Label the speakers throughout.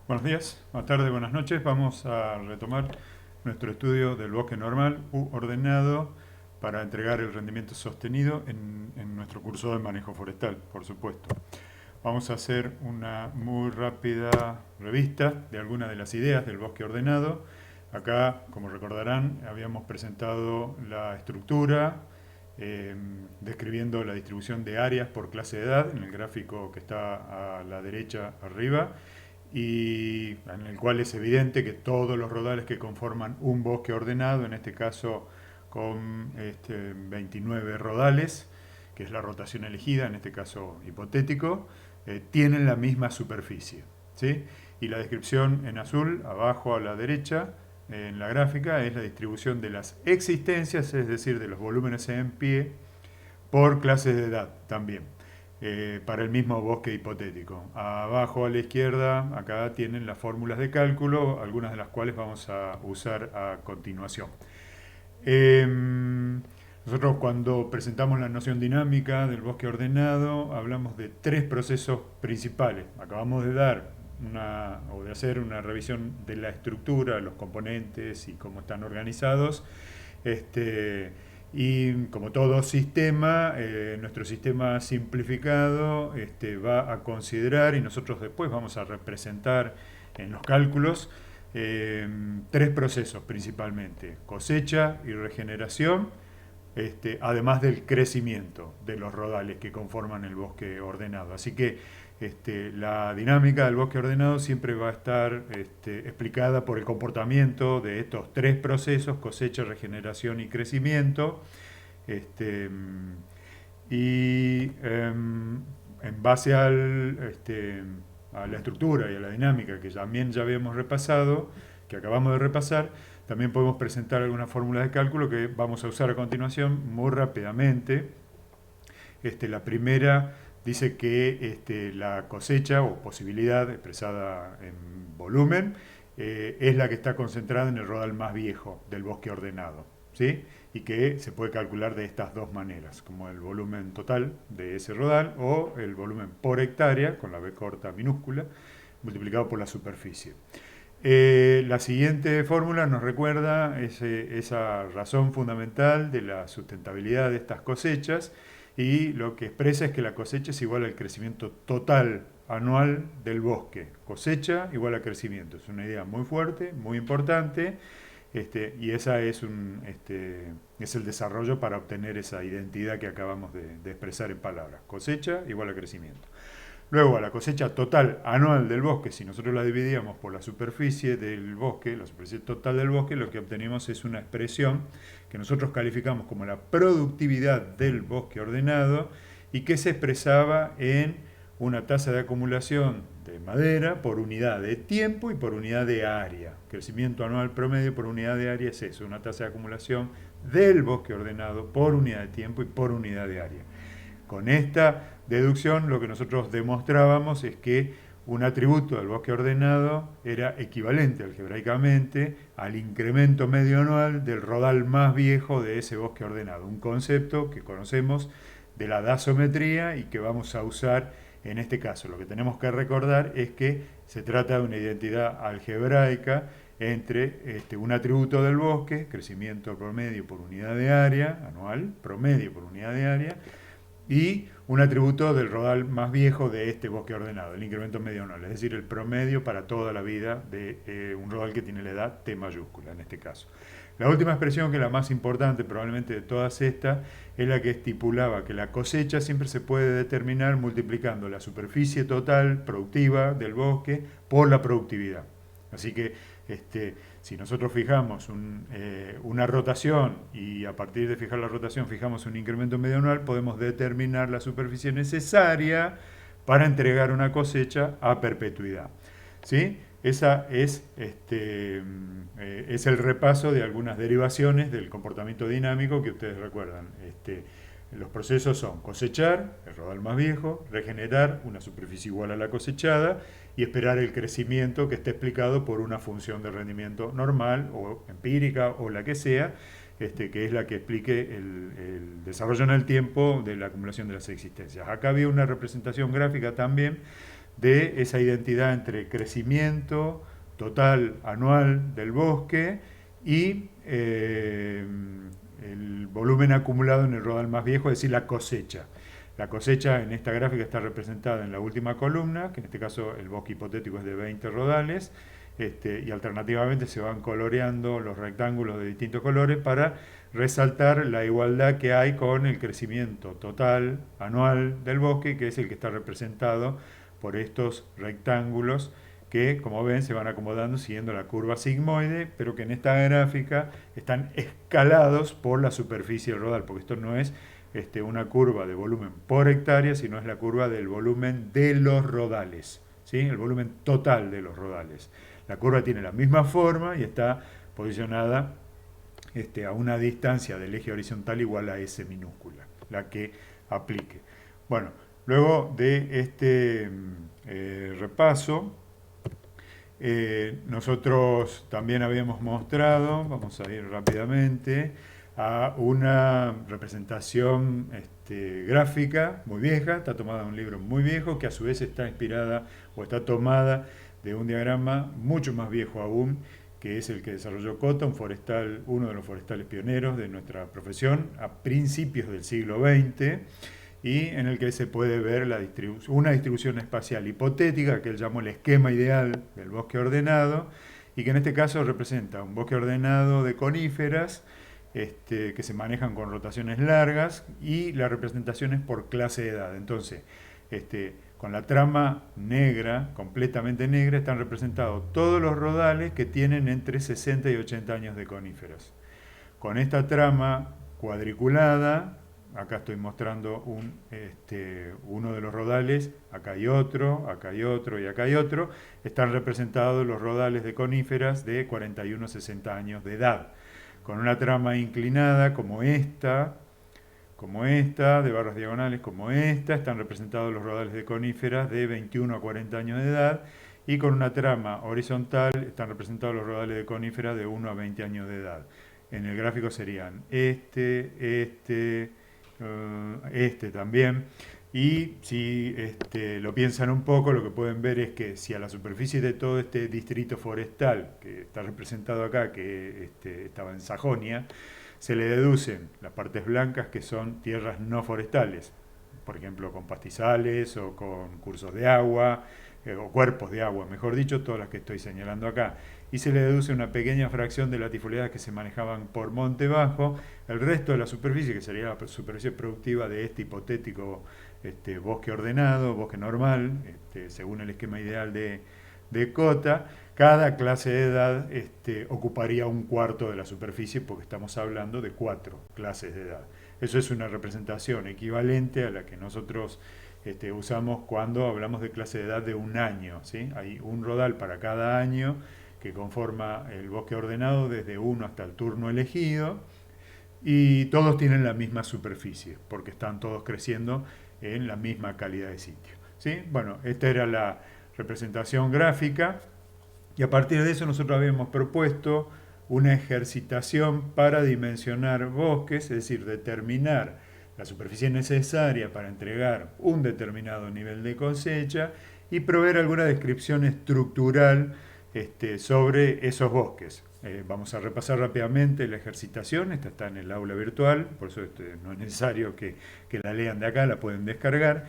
Speaker 1: Buenos días, buenas tardes, buenas noches. Vamos a retomar nuestro estudio del bosque normal u ordenado para entregar el rendimiento sostenido en nuestro curso de manejo forestal, por supuesto. Vamos a hacer una muy rápida revista de algunas de las ideas del bosque ordenado. Acá, como recordarán, habíamos presentado la estructura, eh, describiendo la distribución de áreas por clase de edad en el gráfico que está a la derecha arriba, y en el cual es evidente que todos los rodales que conforman un bosque ordenado, en este caso con 29 rodales, que es la rotación elegida, en este caso hipotético, tienen la misma superficie. ¿Sí? Y la descripción en azul, abajo a la derecha, en la gráfica, es la distribución de las existencias, es decir, de los volúmenes en pie, por clases de edad también, para el mismo bosque hipotético. Abajo a la izquierda, acá tienen las fórmulas de cálculo, algunas de las cuales vamos a usar a continuación. Nosotros cuando presentamos la noción dinámica del bosque ordenado hablamos de tres procesos principales. Acabamos de dar o de hacer una revisión de la estructura, los componentes y cómo están organizados. Y como todo sistema, nuestro sistema simplificado va a considerar, y nosotros después vamos a representar en los cálculos, tres procesos principalmente: cosecha y regeneración, además del crecimiento de los rodales que conforman el bosque ordenado. Así que la dinámica del bosque ordenado siempre va a estar explicada por el comportamiento de estos tres procesos: cosecha, regeneración y crecimiento. Este, y en base a la estructura y a la dinámica que también ya habíamos repasado, que acabamos de repasar, también podemos presentar algunas fórmulas de cálculo que vamos a usar a continuación muy rápidamente. La primera dice que la cosecha o posibilidad expresada en volumen es la que está concentrada en el rodal más viejo del bosque ordenado, ¿sí? Y que se puede calcular de estas dos maneras, como el volumen total de ese rodal o el volumen por hectárea, con la B corta minúscula, multiplicado por la superficie. La siguiente fórmula nos recuerda esa razón fundamental de la sustentabilidad de estas cosechas, y lo que expresa es que la cosecha es igual al crecimiento total anual del bosque. Cosecha igual a crecimiento. Es una idea muy fuerte, muy importante, y esa es el desarrollo para obtener esa identidad que acabamos de expresar en palabras. Cosecha igual a crecimiento. Luego, a la cosecha total anual del bosque, si nosotros la dividíamos por la superficie del bosque, la superficie total del bosque, lo que obtenemos es una expresión que nosotros calificamos como la productividad del bosque ordenado, y que se expresaba en una tasa de acumulación de madera por unidad de tiempo y por unidad de área. Crecimiento anual promedio por unidad de área es eso, una tasa de acumulación del bosque ordenado por unidad de tiempo y por unidad de área. Con esta deducción lo que nosotros demostrábamos es que un atributo del bosque ordenado era equivalente algebraicamente al incremento medio anual del rodal más viejo de ese bosque ordenado, un concepto que conocemos de la dasometría y que vamos a usar en este caso. Lo que tenemos que recordar es que se trata de una identidad algebraica entre un atributo del bosque, crecimiento promedio por unidad de área anual, promedio por unidad de área, y un atributo del rodal más viejo de este bosque ordenado, el incremento medio anual, es decir, el promedio para toda la vida de un rodal que tiene la edad T mayúscula en este caso. La última expresión, que es la más importante probablemente de todas estas, es la que estipulaba que la cosecha siempre se puede determinar multiplicando la superficie total productiva del bosque por la productividad. Así que si nosotros fijamos una rotación, y a partir de fijar la rotación fijamos un incremento medio anual, podemos determinar la superficie necesaria para entregar una cosecha a perpetuidad. ¿Sí? Esa es el repaso de algunas derivaciones del comportamiento dinámico que ustedes recuerdan. Los procesos son cosechar, el rodal más viejo; regenerar, una superficie igual a la cosechada; y esperar el crecimiento, que esté explicado por una función de rendimiento normal o empírica o la que sea, que es la que explique el desarrollo en el tiempo de la acumulación de las existencias. Acá había una representación gráfica también de esa identidad entre crecimiento total anual del bosque y el volumen acumulado en el rodal más viejo, es decir, la cosecha. La cosecha en esta gráfica está representada en la última columna, que en este caso el bosque hipotético es de 20 rodales, y alternativamente se van coloreando los rectángulos de distintos colores para resaltar la igualdad que hay con el crecimiento total anual del bosque, que es el que está representado por estos rectángulos que, como ven, se van acomodando siguiendo la curva sigmoide, pero que en esta gráfica están escalados por la superficie del rodal, porque esto no es una curva de volumen por hectárea, sino es la curva del volumen de los rodales, ¿sí? El volumen total de los rodales. La curva tiene la misma forma y está posicionada a una distancia del eje horizontal igual a S minúscula, la que aplique. Bueno, luego de este repaso, nosotros también habíamos mostrado, vamos a ir rápidamente, a una representación gráfica muy vieja, está tomada de un libro muy viejo, que a su vez está inspirada o está tomada de un diagrama mucho más viejo aún, que es el que desarrolló Cota, uno de los forestales pioneros de nuestra profesión, a principios del siglo XX, y en el que se puede ver una distribución espacial hipotética que él llamó el esquema ideal del bosque ordenado, y que en este caso representa un bosque ordenado de coníferas que se manejan con rotaciones largas, y la representación es por clase de edad. Entonces, con la trama negra, completamente negra, están representados todos los rodales que tienen entre 60 y 80 años de coníferas. Con esta trama cuadriculada, acá estoy mostrando uno de los rodales, acá hay otro, acá hay otro y acá hay otro, están representados los rodales de coníferas de 41 a 60 años de edad. Con una trama inclinada como esta, de barras diagonales como esta, están representados los rodales de coníferas de 21 a 40 años de edad, y con una trama horizontal están representados los rodales de coníferas de 1 a 20 años de edad. En el gráfico serían este también. Y si lo piensan un poco, lo que pueden ver es que si a la superficie de todo este distrito forestal, que está representado acá, que estaba en Sajonia, se le deducen las partes blancas, que son tierras no forestales, por ejemplo con pastizales o con cursos de agua, o cuerpos de agua, mejor dicho, todas las que estoy señalando acá. Y se le deduce una pequeña fracción de latifoliadas que se manejaban por monte bajo. El resto de la superficie, que sería la superficie productiva de este hipotético bosque ordenado, bosque normal, según el esquema ideal de Cota, cada clase de edad ocuparía un cuarto de la superficie, porque estamos hablando de 4 clases de edad. Eso es una representación equivalente a la que nosotros usamos cuando hablamos de clase de edad de un año, ¿sí? Hay un rodal para cada año que conforma el bosque ordenado desde 1 hasta el turno elegido, y todos tienen la misma superficie porque están todos creciendo en la misma calidad de sitio, ¿sí? Bueno, esta era la representación gráfica, y a partir de eso nosotros habíamos propuesto una ejercitación para dimensionar bosques, es decir, determinar la superficie necesaria para entregar un determinado nivel de cosecha y proveer alguna descripción estructural sobre esos bosques. Vamos a repasar rápidamente la ejercitación. Esta está en el aula virtual, por eso no es necesario que la lean de acá, la pueden descargar.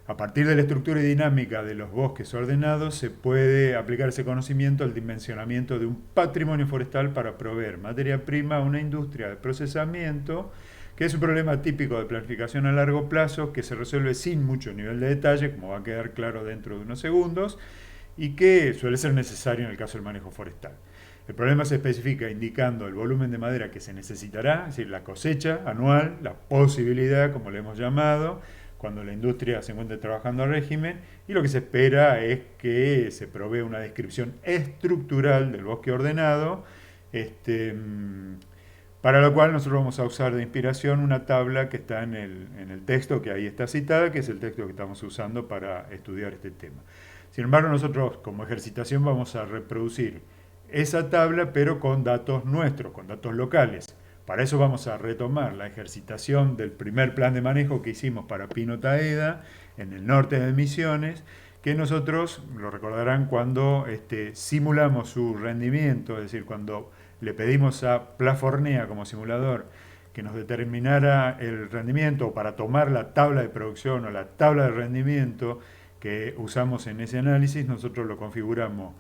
Speaker 1: A partir de la estructura y dinámica de los bosques ordenados, se puede aplicar ese conocimiento al dimensionamiento de un patrimonio forestal para proveer materia prima a una industria de procesamiento, que es un problema típico de planificación a largo plazo, que se resuelve sin mucho nivel de detalle, como va a quedar claro dentro de unos segundos, y que suele ser necesario en el caso del manejo forestal. El problema se especifica indicando el volumen de madera que se necesitará, es decir, la cosecha anual, la posibilidad, como le hemos llamado, cuando la industria se encuentre trabajando al régimen, y lo que se espera es que se provea una descripción estructural del bosque ordenado, para lo cual nosotros vamos a usar de inspiración una tabla que está en el texto que ahí está citada, que es el texto que estamos usando para estudiar este tema. Sin embargo, nosotros como ejercitación vamos a reproducir esa tabla, pero con datos nuestros, con datos locales. para eso vamos a retomar la ejercitación del primer plan de manejo que hicimos para Pinotaeda, en el norte de Misiones, que nosotros, lo recordarán, cuando simulamos su rendimiento, es decir, cuando le pedimos a Plafornea como simulador que nos determinara el rendimiento o para tomar la tabla de producción o la tabla de rendimiento que usamos en ese análisis, nosotros lo configuramos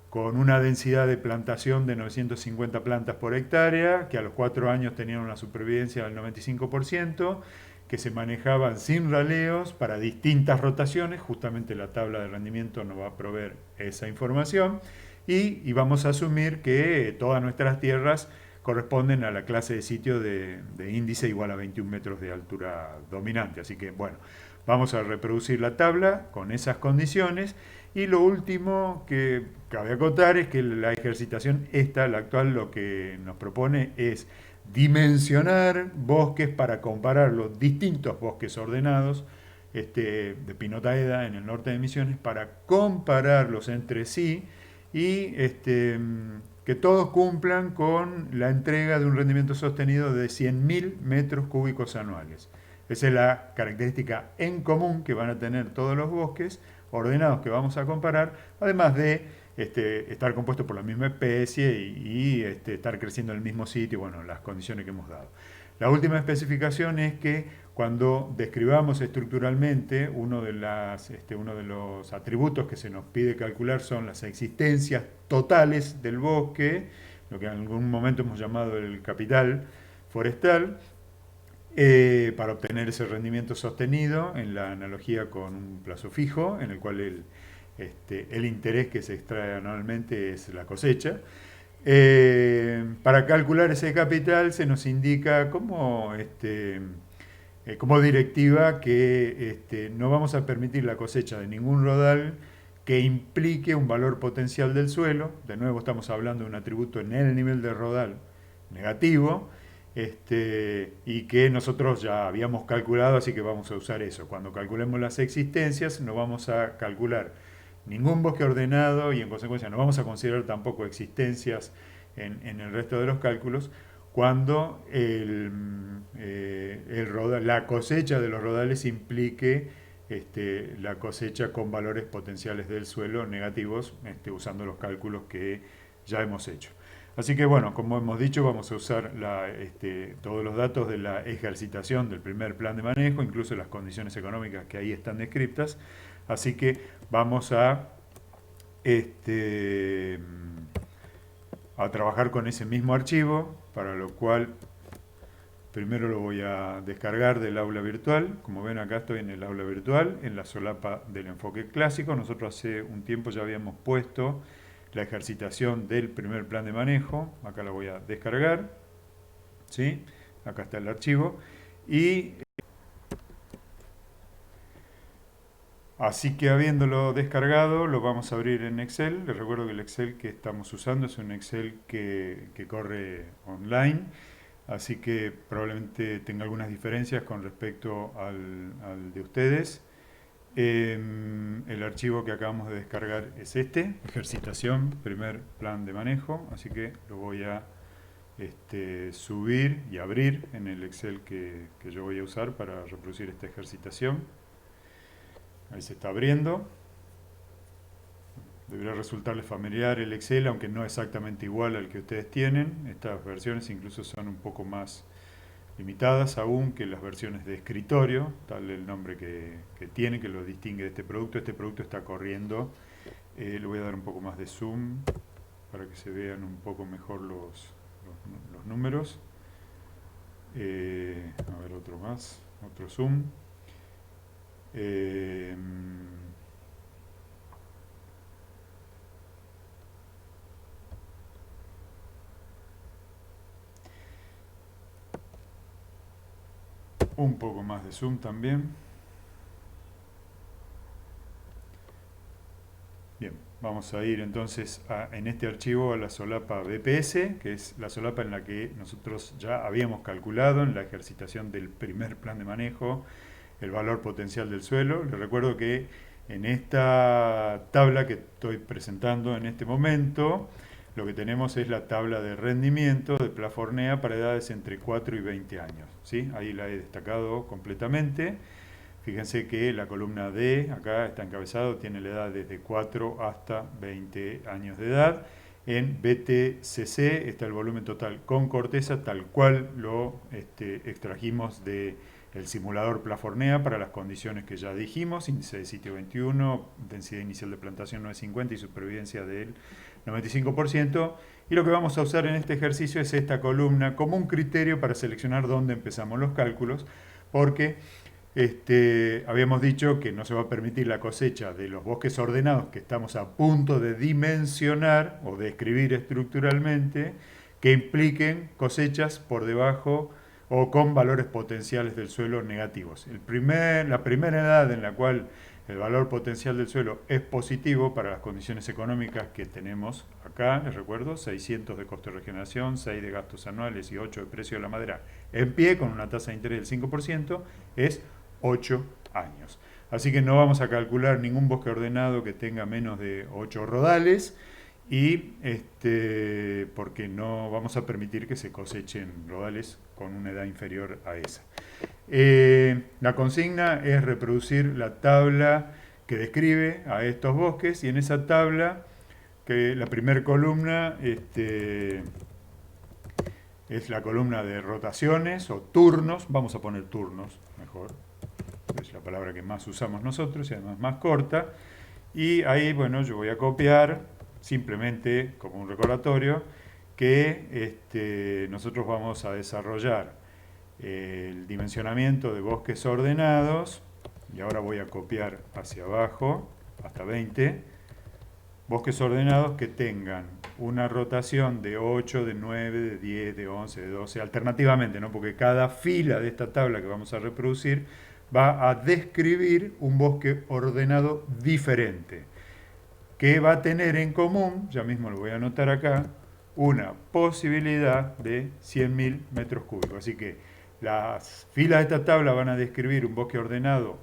Speaker 1: con una densidad de plantación de 950 plantas por hectárea, que a los 4 años tenían una supervivencia del 95%, que se manejaban sin raleos para distintas rotaciones, justamente la tabla de rendimiento nos va a proveer esa información, y vamos a asumir que todas nuestras tierras corresponden a la clase de sitio de índice igual a 21 metros de altura dominante. Así que, bueno, vamos a reproducir la tabla con esas condiciones. Y lo último que cabe acotar es que la ejercitación esta, la actual, lo que nos propone es dimensionar bosques para comparar los distintos bosques ordenados de Pinotaeda en el norte de Misiones, para compararlos entre sí y que todos cumplan con la entrega de un rendimiento sostenido de 100.000 metros cúbicos anuales. Esa es la característica en común que van a tener todos los bosques ordenados que vamos a comparar, además de estar compuestos por la misma especie y estar creciendo en el mismo sitio, bueno, las condiciones que hemos dado. La última especificación es que cuando describamos estructuralmente, uno de los atributos que se nos pide calcular son las existencias totales del bosque, lo que en algún momento hemos llamado el capital forestal, para obtener ese rendimiento sostenido en la analogía con un plazo fijo, en el cual el interés que se extrae anualmente es la cosecha. Para calcular ese capital se nos indica como directiva que no vamos a permitir la cosecha de ningún rodal que implique un valor potencial del suelo. De nuevo estamos hablando de un atributo en el nivel de rodal negativo, y que nosotros ya habíamos calculado, así que vamos a usar eso. Cuando calculemos las existencias no vamos a calcular ningún bosque ordenado y en consecuencia no vamos a considerar tampoco existencias en el resto de los cálculos cuando la cosecha de los rodales implique la cosecha con valores potenciales del suelo negativos, usando los cálculos que ya hemos hecho. Así que bueno, como hemos dicho, vamos a usar todos los datos de la ejercitación del primer plan de manejo, incluso las condiciones económicas que ahí están descritas. Así que vamos a trabajar con ese mismo archivo, para lo cual primero lo voy a descargar del aula virtual. Como ven, acá estoy en el aula virtual, en la solapa del enfoque clásico. Nosotros hace un tiempo ya habíamos puesto la ejercitación del primer plan de manejo. Acá la voy a descargar, ¿sí? Acá está el archivo. Y así que habiéndolo descargado, lo vamos a abrir en Excel. Les recuerdo que el Excel que estamos usando es un Excel que corre online, así que probablemente tenga algunas diferencias con respecto al de ustedes. El archivo que acabamos de descargar es ejercitación, primer plan de manejo, así que lo voy a subir y abrir en el Excel que yo voy a usar para reproducir esta ejercitación. Ahí se está abriendo. Debería resultarles familiar el Excel, aunque no exactamente igual al que ustedes tienen. Estas versiones incluso son un poco más limitadas aún que las versiones de escritorio, tal el nombre que tiene, que lo distingue de este producto. Este producto está corriendo, le voy a dar un poco más de zoom para que se vean un poco mejor los números. A ver, otro más, otro zoom. Un poco más de zoom también. Bien, vamos a ir entonces en este archivo a la solapa BPS, que es la solapa en la que nosotros ya habíamos calculado en la ejercitación del primer plan de manejo el valor potencial del suelo. Les recuerdo que en esta tabla que estoy presentando en este momento lo que tenemos es la tabla de rendimiento de Plafornea para edades entre 4 y 20 años. ¿Sí? Ahí la he destacado completamente. Fíjense que la columna D, acá está encabezado, tiene la edad desde 4 hasta 20 años de edad. En BTCC está el volumen total con corteza, tal cual lo extrajimos del simulador Plafornea para las condiciones que ya dijimos: índice de sitio 21, densidad inicial de plantación 950 y supervivencia del 95%. Y lo que vamos a usar en este ejercicio es esta columna como un criterio para seleccionar dónde empezamos los cálculos, porque habíamos dicho que no se va a permitir la cosecha de los bosques ordenados que estamos a punto de dimensionar o describir estructuralmente, que impliquen cosechas por debajo o con valores potenciales del suelo negativos. La primera edad en la cual el valor potencial del suelo es positivo para las condiciones económicas que tenemos acá, les recuerdo, 600 de costo de regeneración, 6 de gastos anuales y 8 de precio de la madera en pie, con una tasa de interés del 5%, es 8 años. Así que no vamos a calcular ningún bosque ordenado que tenga menos de 8 rodales, y porque no vamos a permitir que se cosechen rodales con una edad inferior a esa. La consigna es reproducir la tabla que describe a estos bosques, y en esa tabla, que la primera columna es la columna de rotaciones o turnos, vamos a poner turnos mejor, es la palabra que más usamos nosotros y además más corta, y ahí, bueno, yo voy a copiar simplemente como un recordatorio que nosotros vamos a desarrollar el dimensionamiento de bosques ordenados, y ahora voy a copiar hacia abajo hasta 20 bosques ordenados que tengan una rotación de 8, de 9, de 10, de 11, de 12, alternativamente, ¿no? Porque cada fila de esta tabla que vamos a reproducir va a describir un bosque ordenado diferente, que va a tener en común, ya mismo lo voy a anotar acá, una posibilidad de 100.000 metros cúbicos. Así que las filas de esta tabla van a describir un bosque ordenado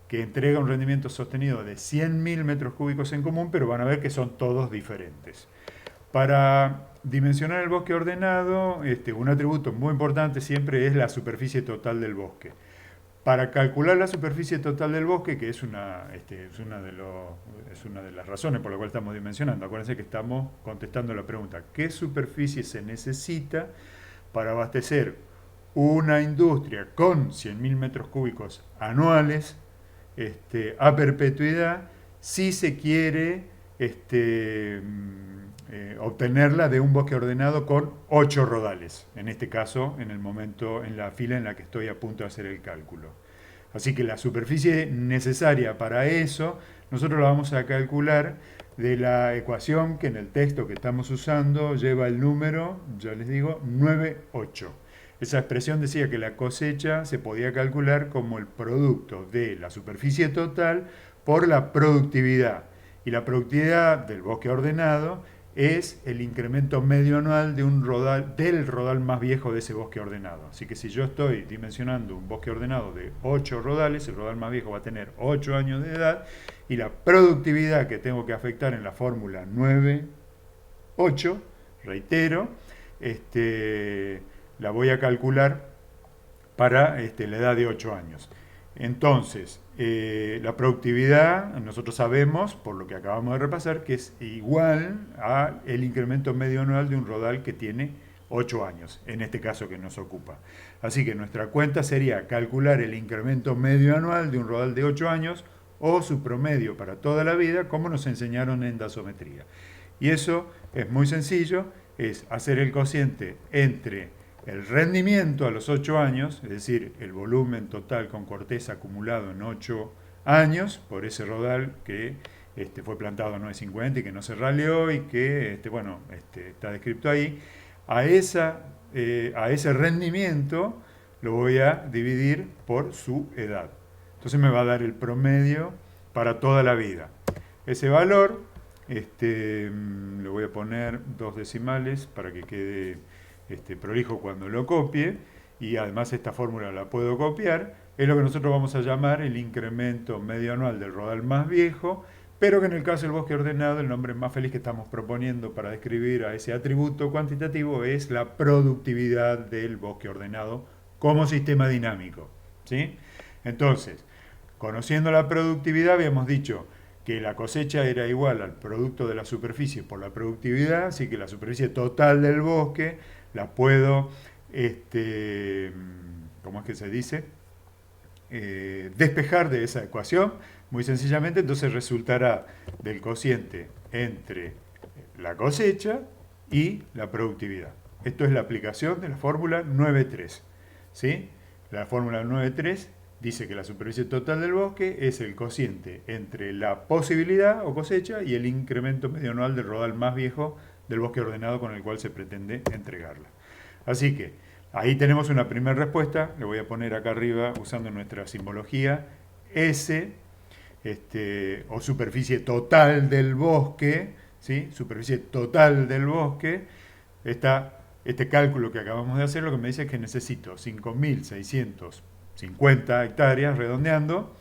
Speaker 1: que entrega un rendimiento sostenido de 100.000 metros cúbicos en común, pero van a ver que son todos diferentes. Para dimensionar el bosque ordenado, un atributo muy importante siempre es la superficie total del bosque. Para calcular la superficie total del bosque, que es una de las razones por la cual estamos dimensionando, acuérdense que estamos contestando la pregunta: ¿qué superficie se necesita para abastecer una industria con 100.000 metros cúbicos anuales a perpetuidad, si se quiere obtenerla de un bosque ordenado con 8 rodales, en este caso, en la fila en la que estoy a punto de hacer el cálculo? Así que la superficie necesaria para eso, nosotros la vamos a calcular de la ecuación que en el texto que estamos usando lleva el número, ya les digo, 9,8. Esa expresión decía que la cosecha se podía calcular como el producto de la superficie total por la productividad. Y la productividad del bosque ordenado es el incremento medio anual del rodal más viejo de ese bosque ordenado. Así que si yo estoy dimensionando un bosque ordenado de 8 rodales, el rodal más viejo va a tener 8 años de edad, y la productividad que tengo que afectar en la fórmula 9,8, reitero, la voy a calcular para la edad de 8 años. Entonces, la productividad, nosotros sabemos, por lo que acabamos de repasar, que es igual al incremento medio anual de un rodal que tiene 8 años, en este caso que nos ocupa. Así que nuestra cuenta sería calcular el incremento medio anual de un rodal de 8 años o su promedio para toda la vida, como nos enseñaron en dasometría. Y eso es muy sencillo, es hacer el cociente entre el rendimiento a los 8 años, es decir, el volumen total con corteza acumulado en 8 años, por ese rodal que fue plantado a 9,50 y que no se raleó y que está descrito ahí. A ese rendimiento lo voy a dividir por su edad. Entonces me va a dar el promedio para toda la vida. Ese valor, le voy a poner 2 decimales para que quede prolijo cuando lo copie, y además esta fórmula la puedo copiar, es lo que nosotros vamos a llamar el incremento medio anual del rodal más viejo, pero que en el caso del bosque ordenado, el nombre más feliz que estamos proponiendo para describir a ese atributo cuantitativo es la productividad del bosque ordenado como sistema dinámico. ¿Sí? Entonces, conociendo la productividad, habíamos dicho que la cosecha era igual al producto de la superficie por la productividad, así que la superficie total del bosque la puedo, ¿cómo es que se dice? Despejar de esa ecuación, muy sencillamente, entonces resultará del cociente entre la cosecha y la productividad. Esto es la aplicación de la fórmula 9.3. ¿Sí? La fórmula 9.3 dice que la superficie total del bosque es el cociente entre la posibilidad o cosecha y el incremento medio anual del rodal más viejo del bosque ordenado con el cual se pretende entregarla. Así que ahí tenemos una primera respuesta, le voy a poner acá arriba usando nuestra simbología S, o superficie total del bosque, ¿sí? Superficie total del bosque, este cálculo que acabamos de hacer lo que me dice es que necesito 5.650 hectáreas, redondeando,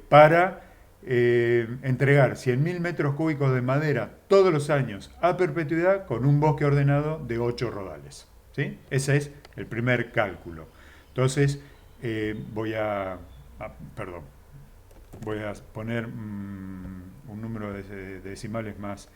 Speaker 1: para entregar 100.000 metros cúbicos de madera todos los años a perpetuidad con un bosque ordenado de 8 rodales. ¿Sí? Ese es el primer cálculo. Entonces, perdón, voy a poner un número de decimales más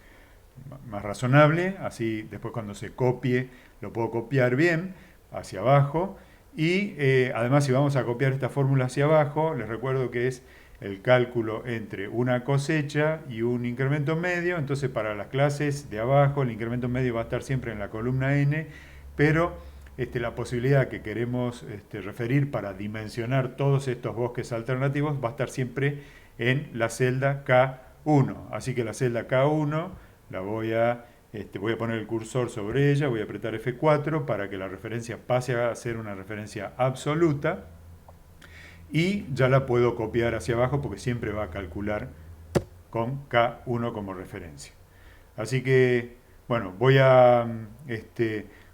Speaker 1: razonable, así después cuando se copie lo puedo copiar bien hacia abajo y además si vamos a copiar esta fórmula hacia abajo, les recuerdo que es el cálculo entre una cosecha y un incremento medio, entonces para las clases de abajo el incremento medio va a estar siempre en la columna n, pero la posibilidad que queremos referir para dimensionar todos estos bosques alternativos va a estar siempre en la celda K1. Así que la celda K1 la voy a poner el cursor sobre ella, voy a apretar F4 para que la referencia pase a ser una referencia absoluta y ya la puedo copiar hacia abajo porque siempre va a calcular con K1 como referencia. Así que, bueno, voy a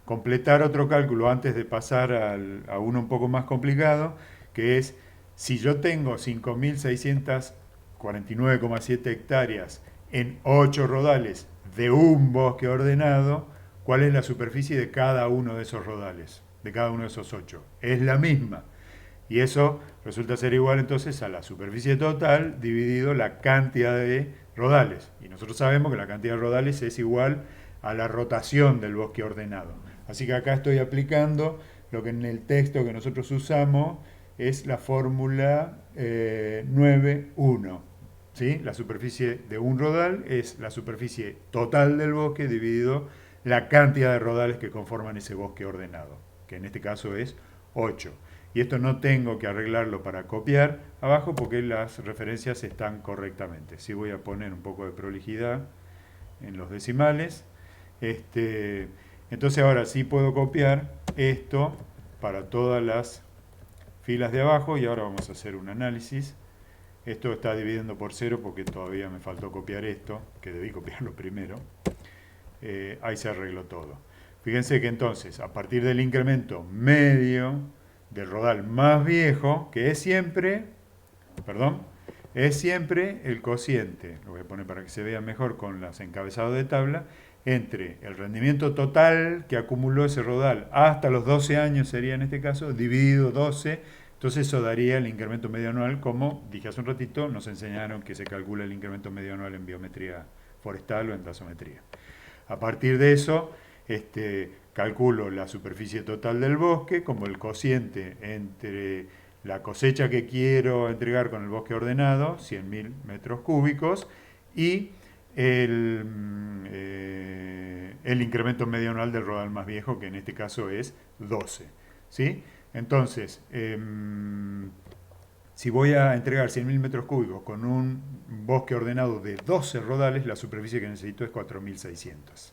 Speaker 1: completar otro cálculo antes de pasar a uno un poco más complicado, que es si yo tengo 5.649,7 hectáreas en 8 rodales de un bosque ordenado, ¿cuál es la superficie de cada uno de esos rodales, de cada uno de esos 8? Es la misma. Y eso resulta ser igual entonces a la superficie total dividido la cantidad de rodales. Y nosotros sabemos que la cantidad de rodales es igual a la rotación del bosque ordenado. Así que acá estoy aplicando lo que en el texto que nosotros usamos es la fórmula 9.1. ¿Sí? La superficie de un rodal es la superficie total del bosque dividido la cantidad de rodales que conforman ese bosque ordenado, que en este caso es 8. Y esto no tengo que arreglarlo para copiar abajo porque las referencias están correctamente. Sí voy a poner un poco de prolijidad en los decimales. Entonces ahora sí puedo copiar esto para todas las filas de abajo y ahora vamos a hacer un análisis. Esto está dividiendo por 0 porque todavía me faltó copiar esto, que debí copiarlo primero. Ahí se arregló todo. Fíjense que entonces, a partir del incremento medio del rodal más viejo, que es siempre el cociente, lo voy a poner para que se vea mejor con los encabezados de tabla, entre el rendimiento total que acumuló ese rodal hasta los 12 años, sería en este caso, dividido 12, entonces eso daría el incremento medio anual, como dije hace un ratito, nos enseñaron que se calcula el incremento medio anual en biometría forestal o en taxometría. A partir de eso, calculo la superficie total del bosque como el cociente entre la cosecha que quiero entregar con el bosque ordenado, 100.000 metros cúbicos, y el incremento medio anual del rodal más viejo, que en este caso es 12. ¿Sí? Entonces, si voy a entregar 100.000 metros cúbicos con un bosque ordenado de 12 rodales, la superficie que necesito es 4.600.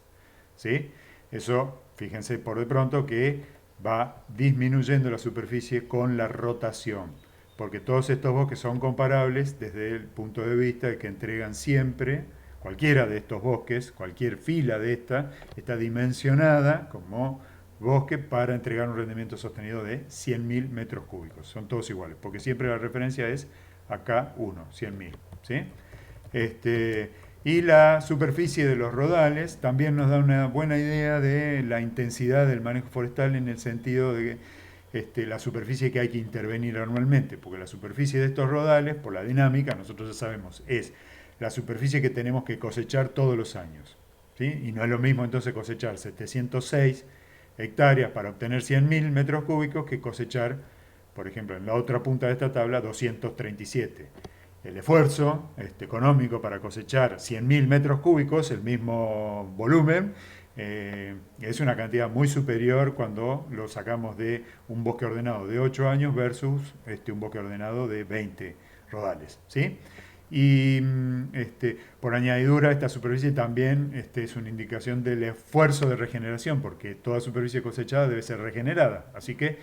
Speaker 1: ¿Sí? Eso, fíjense por de pronto que va disminuyendo la superficie con la rotación, porque todos estos bosques son comparables desde el punto de vista de que entregan siempre, cualquiera de estos bosques, cualquier fila de esta, está dimensionada como bosque para entregar un rendimiento sostenido de 100.000 metros cúbicos. Son todos iguales, porque siempre la referencia es acá 1, 100.000. ¿Sí? Y la superficie de los rodales también nos da una buena idea de la intensidad del manejo forestal en el sentido de la superficie que hay que intervenir anualmente, porque la superficie de estos rodales, por la dinámica, nosotros ya sabemos, es la superficie que tenemos que cosechar todos los años. ¿Sí? Y no es lo mismo entonces cosechar 706 hectáreas para obtener 100.000 metros cúbicos que cosechar, por ejemplo, en la otra punta de esta tabla, 237. El esfuerzo económico para cosechar 100.000 metros cúbicos, el mismo volumen, es una cantidad muy superior cuando lo sacamos de un bosque ordenado de 8 años versus un bosque ordenado de 20 rodales. ¿Sí? Y por añadidura, esta superficie también es una indicación del esfuerzo de regeneración, porque toda superficie cosechada debe ser regenerada. Así que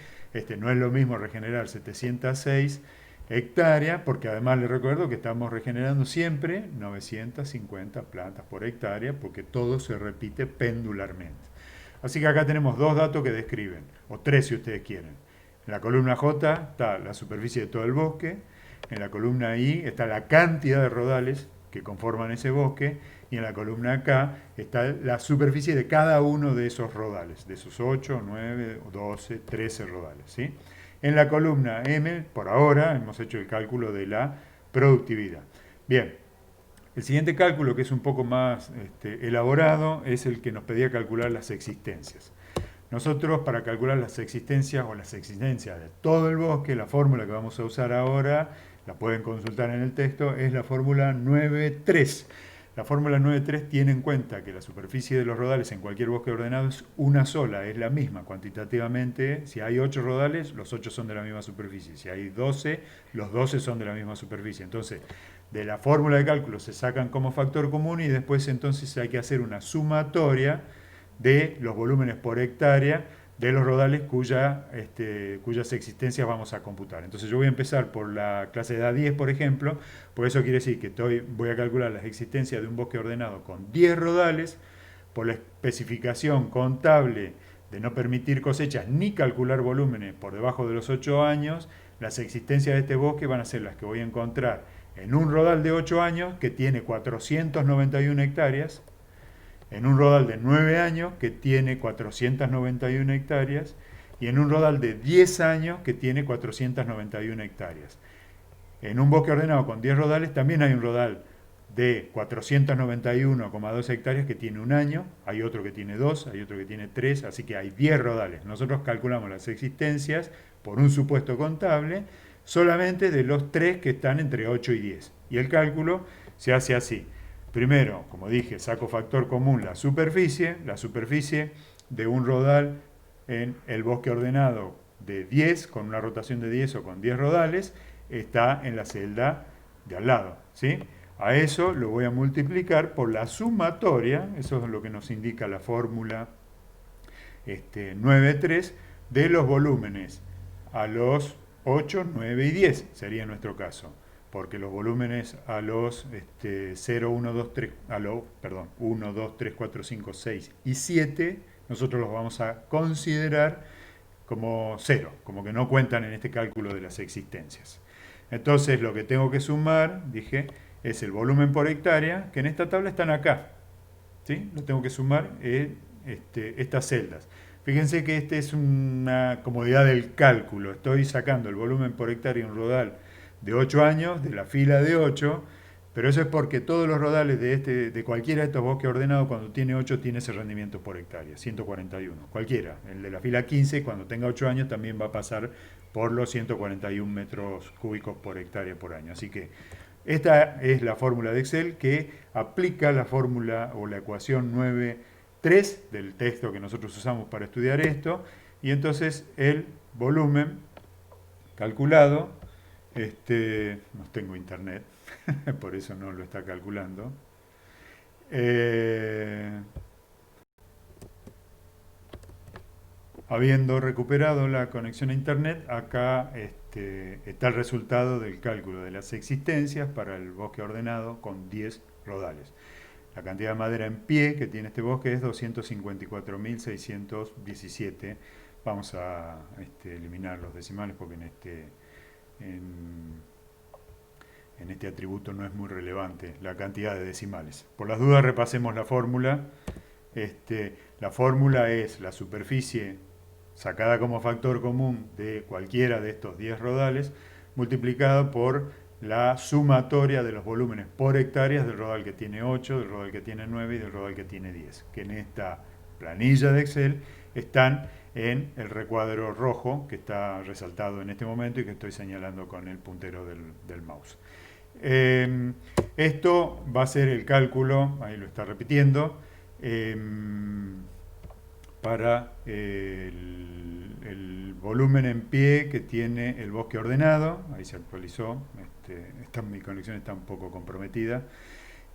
Speaker 1: no es lo mismo regenerar 706 hectáreas, porque además les recuerdo que estamos regenerando siempre 950 plantas por hectárea, porque todo se repite pendularmente. Así que acá tenemos dos datos que describen, o tres si ustedes quieren. En la columna J está la superficie de todo el bosque, en la columna I está la cantidad de rodales que conforman ese bosque, y en la columna K está la superficie de cada uno de esos rodales, de esos 8, 9, 12, 13 rodales. ¿Sí? En la columna M, por ahora, hemos hecho el cálculo de la productividad. Bien, el siguiente cálculo, que es un poco más elaborado, es el que nos pedía calcular las existencias. Nosotros, para calcular las existencias o las existencias de todo el bosque, la fórmula que vamos a usar ahora, la pueden consultar en el texto, es la fórmula 9.3. La fórmula 9.3 tiene en cuenta que la superficie de los rodales en cualquier bosque ordenado es una sola, es la misma cuantitativamente. Si hay 8 rodales, los 8 son de la misma superficie. Si hay 12, los 12 son de la misma superficie. Entonces, de la fórmula de cálculo se sacan como factor común y después entonces hay que hacer una sumatoria de los volúmenes por hectárea de los rodales cuyas existencias vamos a computar. Entonces yo voy a empezar por la clase de A10, por ejemplo, por eso quiere decir que voy a calcular las existencias de un bosque ordenado con 10 rodales, por la especificación contable de no permitir cosechas ni calcular volúmenes por debajo de los 8 años, las existencias de este bosque van a ser las que voy a encontrar en un rodal de 8 años que tiene 491 hectáreas, en un rodal de 9 años que tiene 491 hectáreas y en un rodal de 10 años que tiene 491 hectáreas. En un bosque ordenado con 10 rodales también hay un rodal de 491,2 hectáreas que tiene un año, hay otro que tiene 2, hay otro que tiene 3, así que hay 10 rodales. Nosotros calculamos las existencias por un supuesto contable solamente de los 3 que están entre 8 y 10. Y el cálculo se hace así. Primero, como dije, saco factor común la superficie de un rodal en el bosque ordenado de 10, con una rotación de 10 o con 10 rodales, está en la celda de al lado. ¿Sí? A eso lo voy a multiplicar por la sumatoria, eso es lo que nos indica la fórmula 9.3, de los volúmenes a los 8, 9 y 10, sería en nuestro caso. Porque los volúmenes a los 0, 1, 2, 3, perdón, 1, 2, 3, 4, 5, 6 y 7, nosotros los vamos a considerar como 0, como que no cuentan en este cálculo de las existencias. Entonces lo que tengo que sumar, dije, es el volumen por hectárea, que en esta tabla están acá. ¿Sí? Lo tengo que sumar en estas celdas. Fíjense que esta es una comodidad del cálculo. Estoy sacando el volumen por hectárea en un rodal de 8 años, de la fila de 8, pero eso es porque todos los rodales de cualquiera de estos bosques ordenados, cuando tiene 8, tiene ese rendimiento por hectárea, 141. Cualquiera. El de la fila 15, cuando tenga 8 años, también va a pasar por los 141 metros cúbicos por hectárea por año. Así que esta es la fórmula de Excel que aplica la fórmula o la ecuación 9.3 del texto que nosotros usamos para estudiar esto, y entonces el volumen calculado, no tengo internet, por eso no lo está calculando. Habiendo recuperado la conexión a internet, acá está el resultado del cálculo de las existencias para el bosque ordenado con 10 rodales. La cantidad de madera en pie que tiene este bosque es 254.617. Vamos a eliminar los decimales porque en en este atributo no es muy relevante la cantidad de decimales. Por las dudas repasemos la fórmula. La fórmula es la superficie sacada como factor común de cualquiera de estos 10 rodales multiplicado por la sumatoria de los volúmenes por hectáreas del rodal que tiene 8, del rodal que tiene 9 y del rodal que tiene 10, que en esta planilla de Excel están en el recuadro rojo que está resaltado en este momento y que estoy señalando con el puntero del mouse. Esto va a ser el cálculo, ahí lo está repitiendo, para el volumen en pie que tiene el bosque ordenado. Ahí se actualizó, mi conexión está un poco comprometida.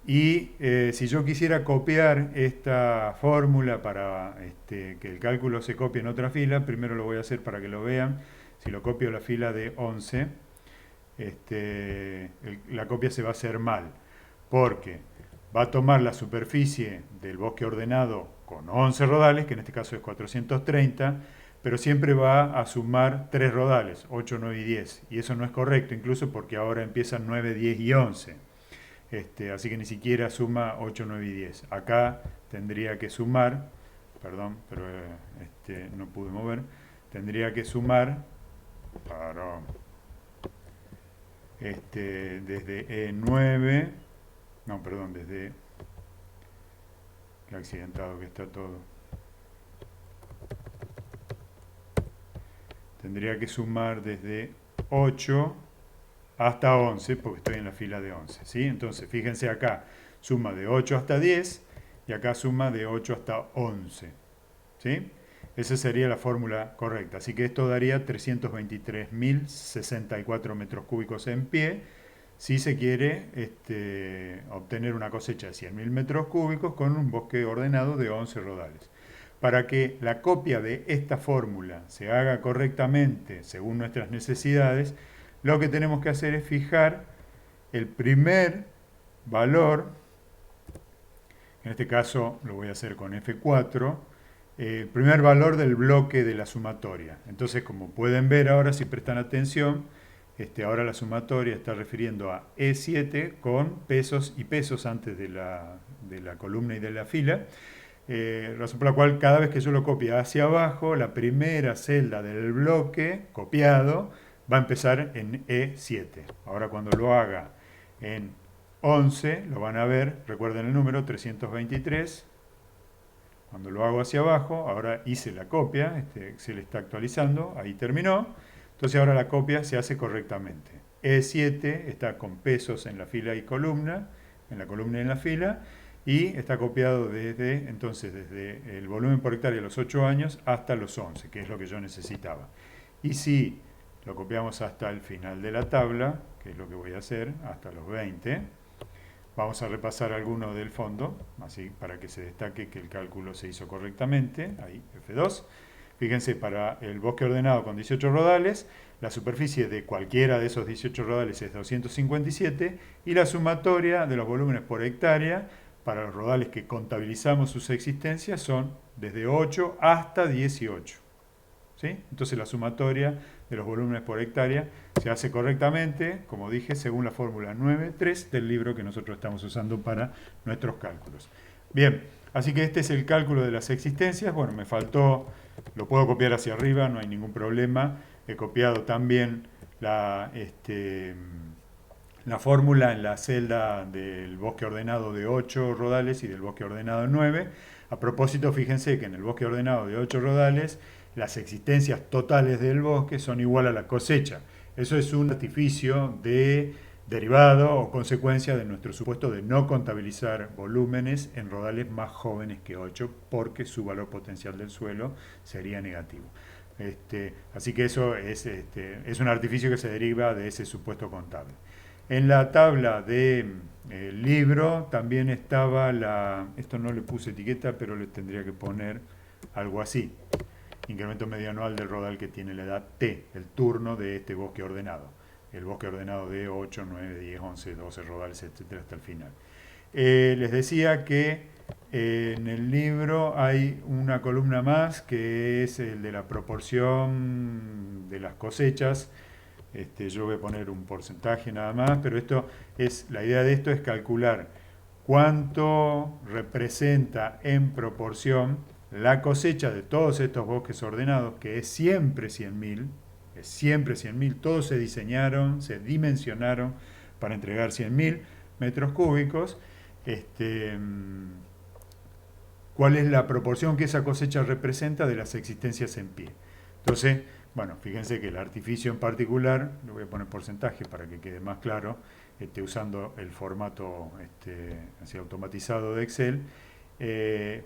Speaker 1: Y si yo quisiera copiar esta fórmula para que el cálculo se copie en otra fila, primero lo voy a hacer para que lo vean. Si lo copio a la fila de 11, la copia se va a hacer mal, porque va a tomar la superficie del bosque ordenado con 11 rodales, que en este caso es 430, pero siempre va a sumar 3 rodales, 8, 9 y 10. Y eso no es correcto, incluso porque ahora empiezan 9, 10 y 11. Así que ni siquiera suma 8, 9 y 10. Acá tendría que sumar, perdón, pero no pude mover, tendría que sumar, desde E9, no, perdón, desde, qué accidentado que está todo. Tendría que sumar desde 8 hasta 11, porque estoy en la fila de 11, ¿sí? Entonces, fíjense acá, suma de 8 hasta 10 y acá suma de 8 hasta 11, ¿sí? Esa sería la fórmula correcta. Así que esto daría 323.064 metros cúbicos en pie si se quiere obtener una cosecha de 100.000 metros cúbicos con un bosque ordenado de 11 rodales. Para que la copia de esta fórmula se haga correctamente según nuestras necesidades, lo que tenemos que hacer es fijar el primer valor, en este caso lo voy a hacer con F4, el primer valor del bloque de la sumatoria. Entonces, como pueden ver ahora, si prestan atención, ahora la sumatoria está refiriendo a E7 con pesos y pesos antes de la columna y de la fila, razón por la cual cada vez que yo lo copie hacia abajo, la primera celda del bloque copiado va a empezar en E7. Ahora cuando lo haga en 11, lo van a ver, recuerden el número, 323. Cuando lo hago hacia abajo, ahora hice la copia, Excel está actualizando, ahí terminó. Entonces ahora la copia se hace correctamente. E7 está con pesos en la fila y columna, en la columna y en la fila, y está copiado desde el volumen por hectárea de los 8 años hasta los 11, que es lo que yo necesitaba. Y si lo copiamos hasta el final de la tabla, que es lo que voy a hacer, hasta los 20, vamos a repasar alguno del fondo, así para que se destaque que el cálculo se hizo correctamente, ahí F2. Fíjense, para el bosque ordenado con 18 rodales, la superficie de cualquiera de esos 18 rodales es 257 y la sumatoria de los volúmenes por hectárea para los rodales que contabilizamos sus existencias son desde 8 hasta 18. ¿Sí? Entonces la sumatoria de los volúmenes por hectárea se hace correctamente, como dije, según la fórmula 9.3 del libro que nosotros estamos usando para nuestros cálculos. Bien, así que este es el cálculo de las existencias. Bueno, me faltó, lo puedo copiar hacia arriba, no hay ningún problema. He copiado también la fórmula en la celda del bosque ordenado de 8 rodales y del bosque ordenado de 9. A propósito, fíjense que en el bosque ordenado de 8 rodales, las existencias totales del bosque son igual a la cosecha. Eso es un artificio de derivado o consecuencia de nuestro supuesto de no contabilizar volúmenes en rodales más jóvenes que 8 porque su valor potencial del suelo sería negativo. Así que eso es un artificio que se deriva de ese supuesto contable. En la tabla del libro también estaba esto no le puse etiqueta, pero le tendría que poner algo así. Incremento medio anual del rodal que tiene la edad T, el turno de este bosque ordenado. El bosque ordenado de 8, 9, 10, 11, 12 rodales, etcétera, hasta el final. Les decía que en el libro hay una columna más que es el de la proporción de las cosechas Yo voy a poner un porcentaje nada más, pero la idea de esto es calcular cuánto representa en proporción la cosecha de todos estos bosques ordenados, que es siempre 100.000, todos se diseñaron, se dimensionaron para entregar 100.000 metros cúbicos. ¿Cuál es la proporción que esa cosecha representa de las existencias en pie? Entonces, bueno, fíjense que el artificio en particular, le voy a poner porcentaje para que quede más claro, usando el formato así automatizado de Excel.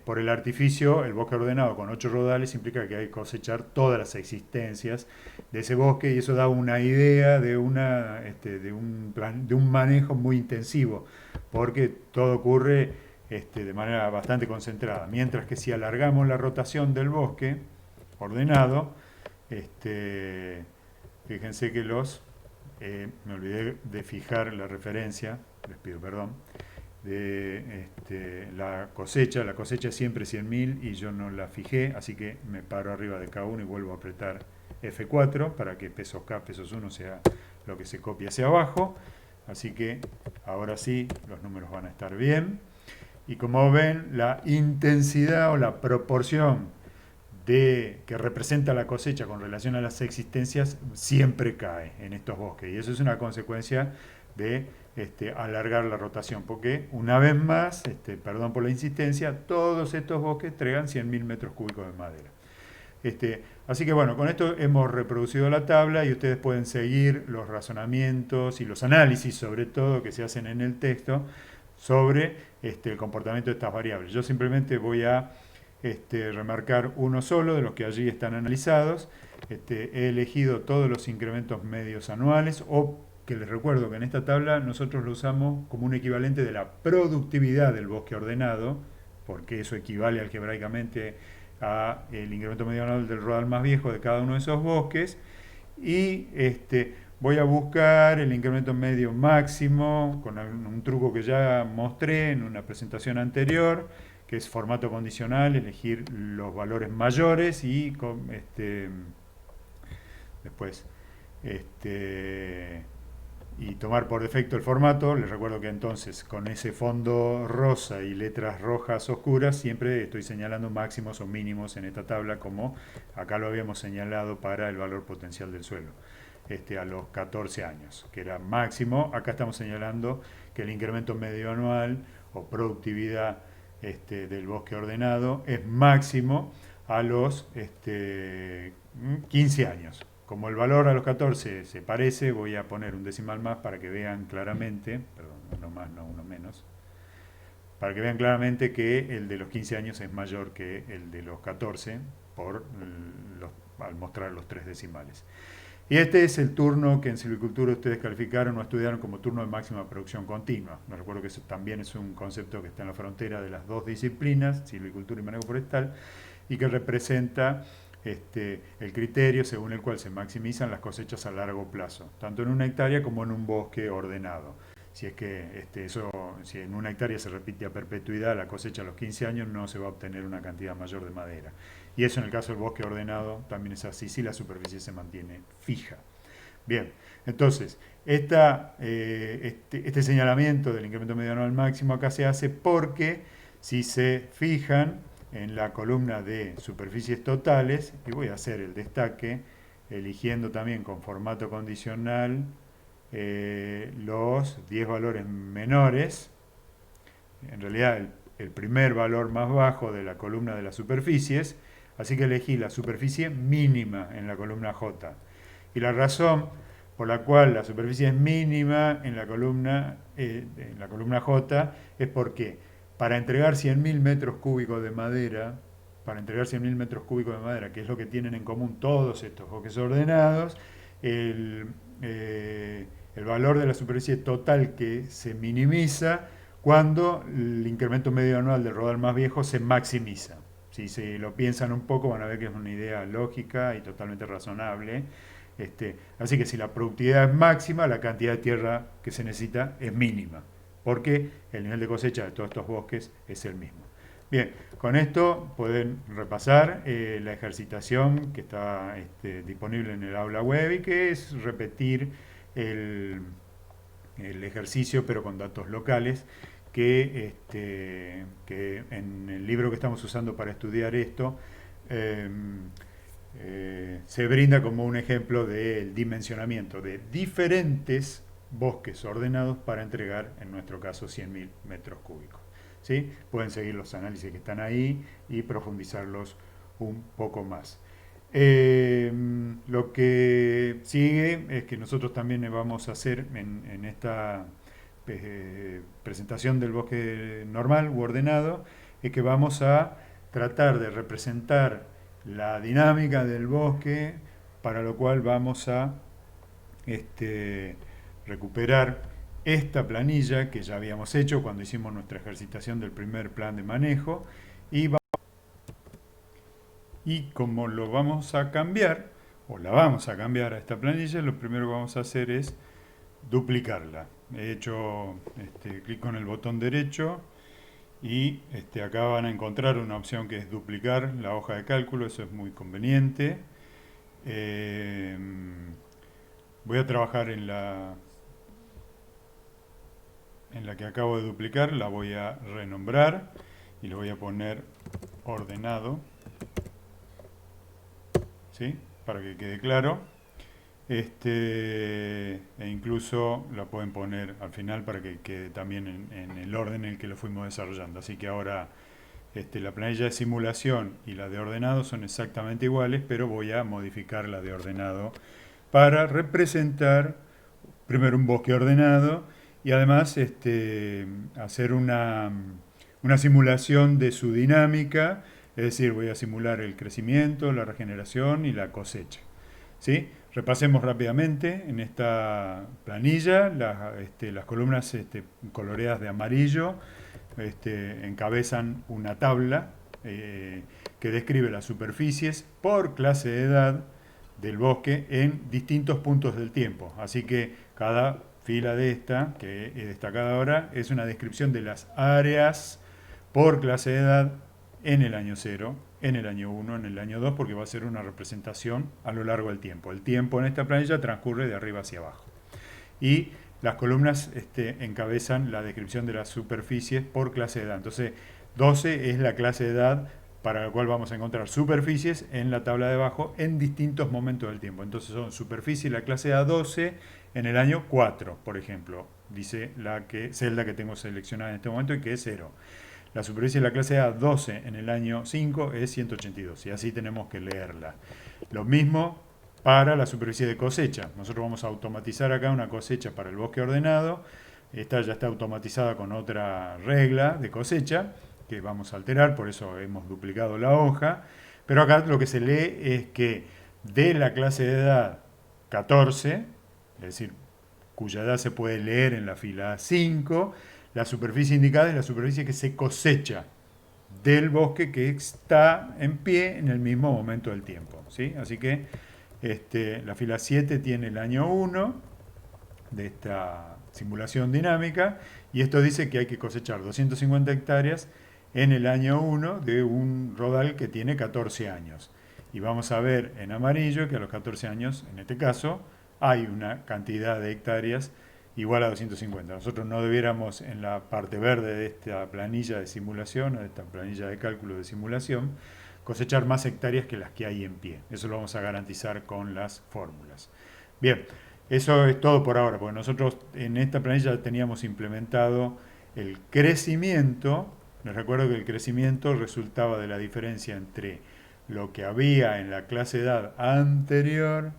Speaker 1: Por el artificio, el bosque ordenado con 8 rodales implica que hay que cosechar todas las existencias de ese bosque, y eso da una idea de un manejo muy intensivo, porque todo ocurre de manera bastante concentrada. Mientras que si alargamos la rotación del bosque ordenado, fíjense que me olvidé de fijar la referencia, les pido perdón, de la cosecha es siempre 100.000 y yo no la fijé, así que me paro arriba de K1 y vuelvo a apretar F4 para que pesos K, pesos 1 sea lo que se copia hacia abajo. Así que ahora sí, los números van a estar bien. Y como ven, la intensidad o la proporción que representa la cosecha con relación a las existencias siempre cae en estos bosques. Y eso es una consecuencia de alargar la rotación, porque una vez más, perdón por la insistencia, todos estos bosques entregan 100.000 metros cúbicos de madera. Así que bueno, con esto hemos reproducido la tabla y ustedes pueden seguir los razonamientos y los análisis, sobre todo, que se hacen en el texto sobre el comportamiento de estas variables. Yo simplemente voy a remarcar uno solo de los que allí están analizados. He elegido todos los incrementos medios anuales, o que les recuerdo que en esta tabla nosotros lo usamos como un equivalente de la productividad del bosque ordenado, porque eso equivale algebraicamente a el incremento medio anual del rodal más viejo de cada uno de esos bosques, y voy a buscar el incremento medio máximo con un truco que ya mostré en una presentación anterior, que es formato condicional, elegir los valores mayores y después y tomar por defecto el formato. Les recuerdo que entonces con ese fondo rosa y letras rojas oscuras siempre estoy señalando máximos o mínimos en esta tabla, como acá lo habíamos señalado para el valor potencial del suelo a los 14 años, que era máximo. Acá estamos señalando que el incremento medio anual o productividad del bosque ordenado es máximo a los 15 años. Como el valor a los 14 se parece, voy a poner un decimal más para que vean claramente, perdón, uno más, no uno menos, para que vean claramente que el de los 15 años es mayor que el de los 14 al mostrar los 3 decimales. Y este es el turno que en silvicultura ustedes calificaron o estudiaron como turno de máxima producción continua. Me recuerdo que eso también es un concepto que está en la frontera de las dos disciplinas, silvicultura y manejo forestal, y que representa el criterio según el cual se maximizan las cosechas a largo plazo, tanto en una hectárea como en un bosque ordenado. Si es que si en una hectárea se repite a perpetuidad la cosecha a los 15 años, no se va a obtener una cantidad mayor de madera. Y eso en el caso del bosque ordenado también es así, si la superficie se mantiene fija. Bien, entonces, este señalamiento del incremento medio anual máximo acá se hace porque si se fijan en la columna de superficies totales, y voy a hacer el destaque eligiendo también con formato condicional los 10 valores menores, en realidad el primer valor más bajo de la columna de las superficies, así que elegí la superficie mínima en la columna J. Y la razón por la cual la superficie es mínima en la columna J es porque para entregar 100.000 metros cúbicos de madera, que es lo que tienen en común todos estos bosques ordenados, el valor de la superficie total que se minimiza cuando el incremento medio anual del rodal más viejo se maximiza. Si se lo piensan un poco van a ver que es una idea lógica y totalmente razonable. Así que si la productividad es máxima, la cantidad de tierra que se necesita es mínima, porque el nivel de cosecha de todos estos bosques es el mismo. Bien, con esto pueden repasar la ejercitación que está disponible en el aula web y que es repetir el, el ejercicio pero con datos locales que en el libro que estamos usando para estudiar esto eh, se brinda como un ejemplo del dimensionamiento de diferentes bosques ordenados para entregar, en nuestro caso, 100.000 metros cúbicos. ¿Sí? Pueden seguir los análisis que están ahí y profundizarlos un poco más. Lo que sigue es que nosotros también vamos a hacer en esta presentación del bosque normal u ordenado, es que vamos a tratar de representar la dinámica del bosque, para lo cual vamos a recuperar esta planilla que ya habíamos hecho cuando hicimos nuestra ejercitación del primer plan de manejo y como lo vamos a cambiar o la vamos a cambiar a esta planilla, lo primero que vamos a hacer es duplicarla. He hecho clic con el botón derecho y acá van a encontrar una opción que es duplicar la hoja de cálculo, eso es muy conveniente. Voy a trabajar en la que acabo de duplicar, la voy a renombrar y le voy a poner ordenado, ¿sí? Para que quede claro. E incluso la pueden poner al final para que quede también en el orden en el que lo fuimos desarrollando. Así que ahora la planilla de simulación y la de ordenado son exactamente iguales, pero voy a modificar la de ordenado para representar primero un bosque ordenado y además hacer una simulación de su dinámica, es decir, voy a simular el crecimiento, la regeneración y la cosecha. ¿Sí? Repasemos rápidamente en esta planilla las columnas coloreadas de amarillo encabezan una tabla que describe las superficies por clase de edad del bosque en distintos puntos del tiempo. Así que cada fila de esta, que he destacado ahora, es una descripción de las áreas por clase de edad en el año 0, en el año 1, en el año 2, porque va a ser una representación a lo largo del tiempo. El tiempo en esta planilla transcurre de arriba hacia abajo. Y las columnas encabezan la descripción de las superficies por clase de edad. Entonces, 12 es la clase de edad para la cual vamos a encontrar superficies en la tabla de abajo en distintos momentos del tiempo. Entonces son superficie la clase de edad 12 en el año 4, por ejemplo, dice la celda que tengo seleccionada en este momento y que es 0. La superficie de la clase A 12 en el año 5 es 182 y así tenemos que leerla. Lo mismo para la superficie de cosecha. Nosotros vamos a automatizar acá una cosecha para el bosque ordenado. Esta ya está automatizada con otra regla de cosecha que vamos a alterar, por eso hemos duplicado la hoja. Pero acá lo que se lee es que de la clase de edad 14, es decir, cuya edad se puede leer en la fila 5, la superficie indicada es la superficie que se cosecha del bosque que está en pie en el mismo momento del tiempo, ¿sí? Así que la fila 7 tiene el año 1 de esta simulación dinámica y esto dice que hay que cosechar 250 hectáreas en el año 1 de un rodal que tiene 14 años. Y vamos a ver en amarillo que a los 14 años, en este caso, hay una cantidad de hectáreas igual a 250. Nosotros no debiéramos en la parte verde de esta planilla de simulación, o de esta planilla de cálculo de simulación, cosechar más hectáreas que las que hay en pie. Eso lo vamos a garantizar con las fórmulas. Bien, eso es todo por ahora, porque nosotros en esta planilla teníamos implementado el crecimiento. Les recuerdo que el crecimiento resultaba de la diferencia entre lo que había en la clase de edad anterior,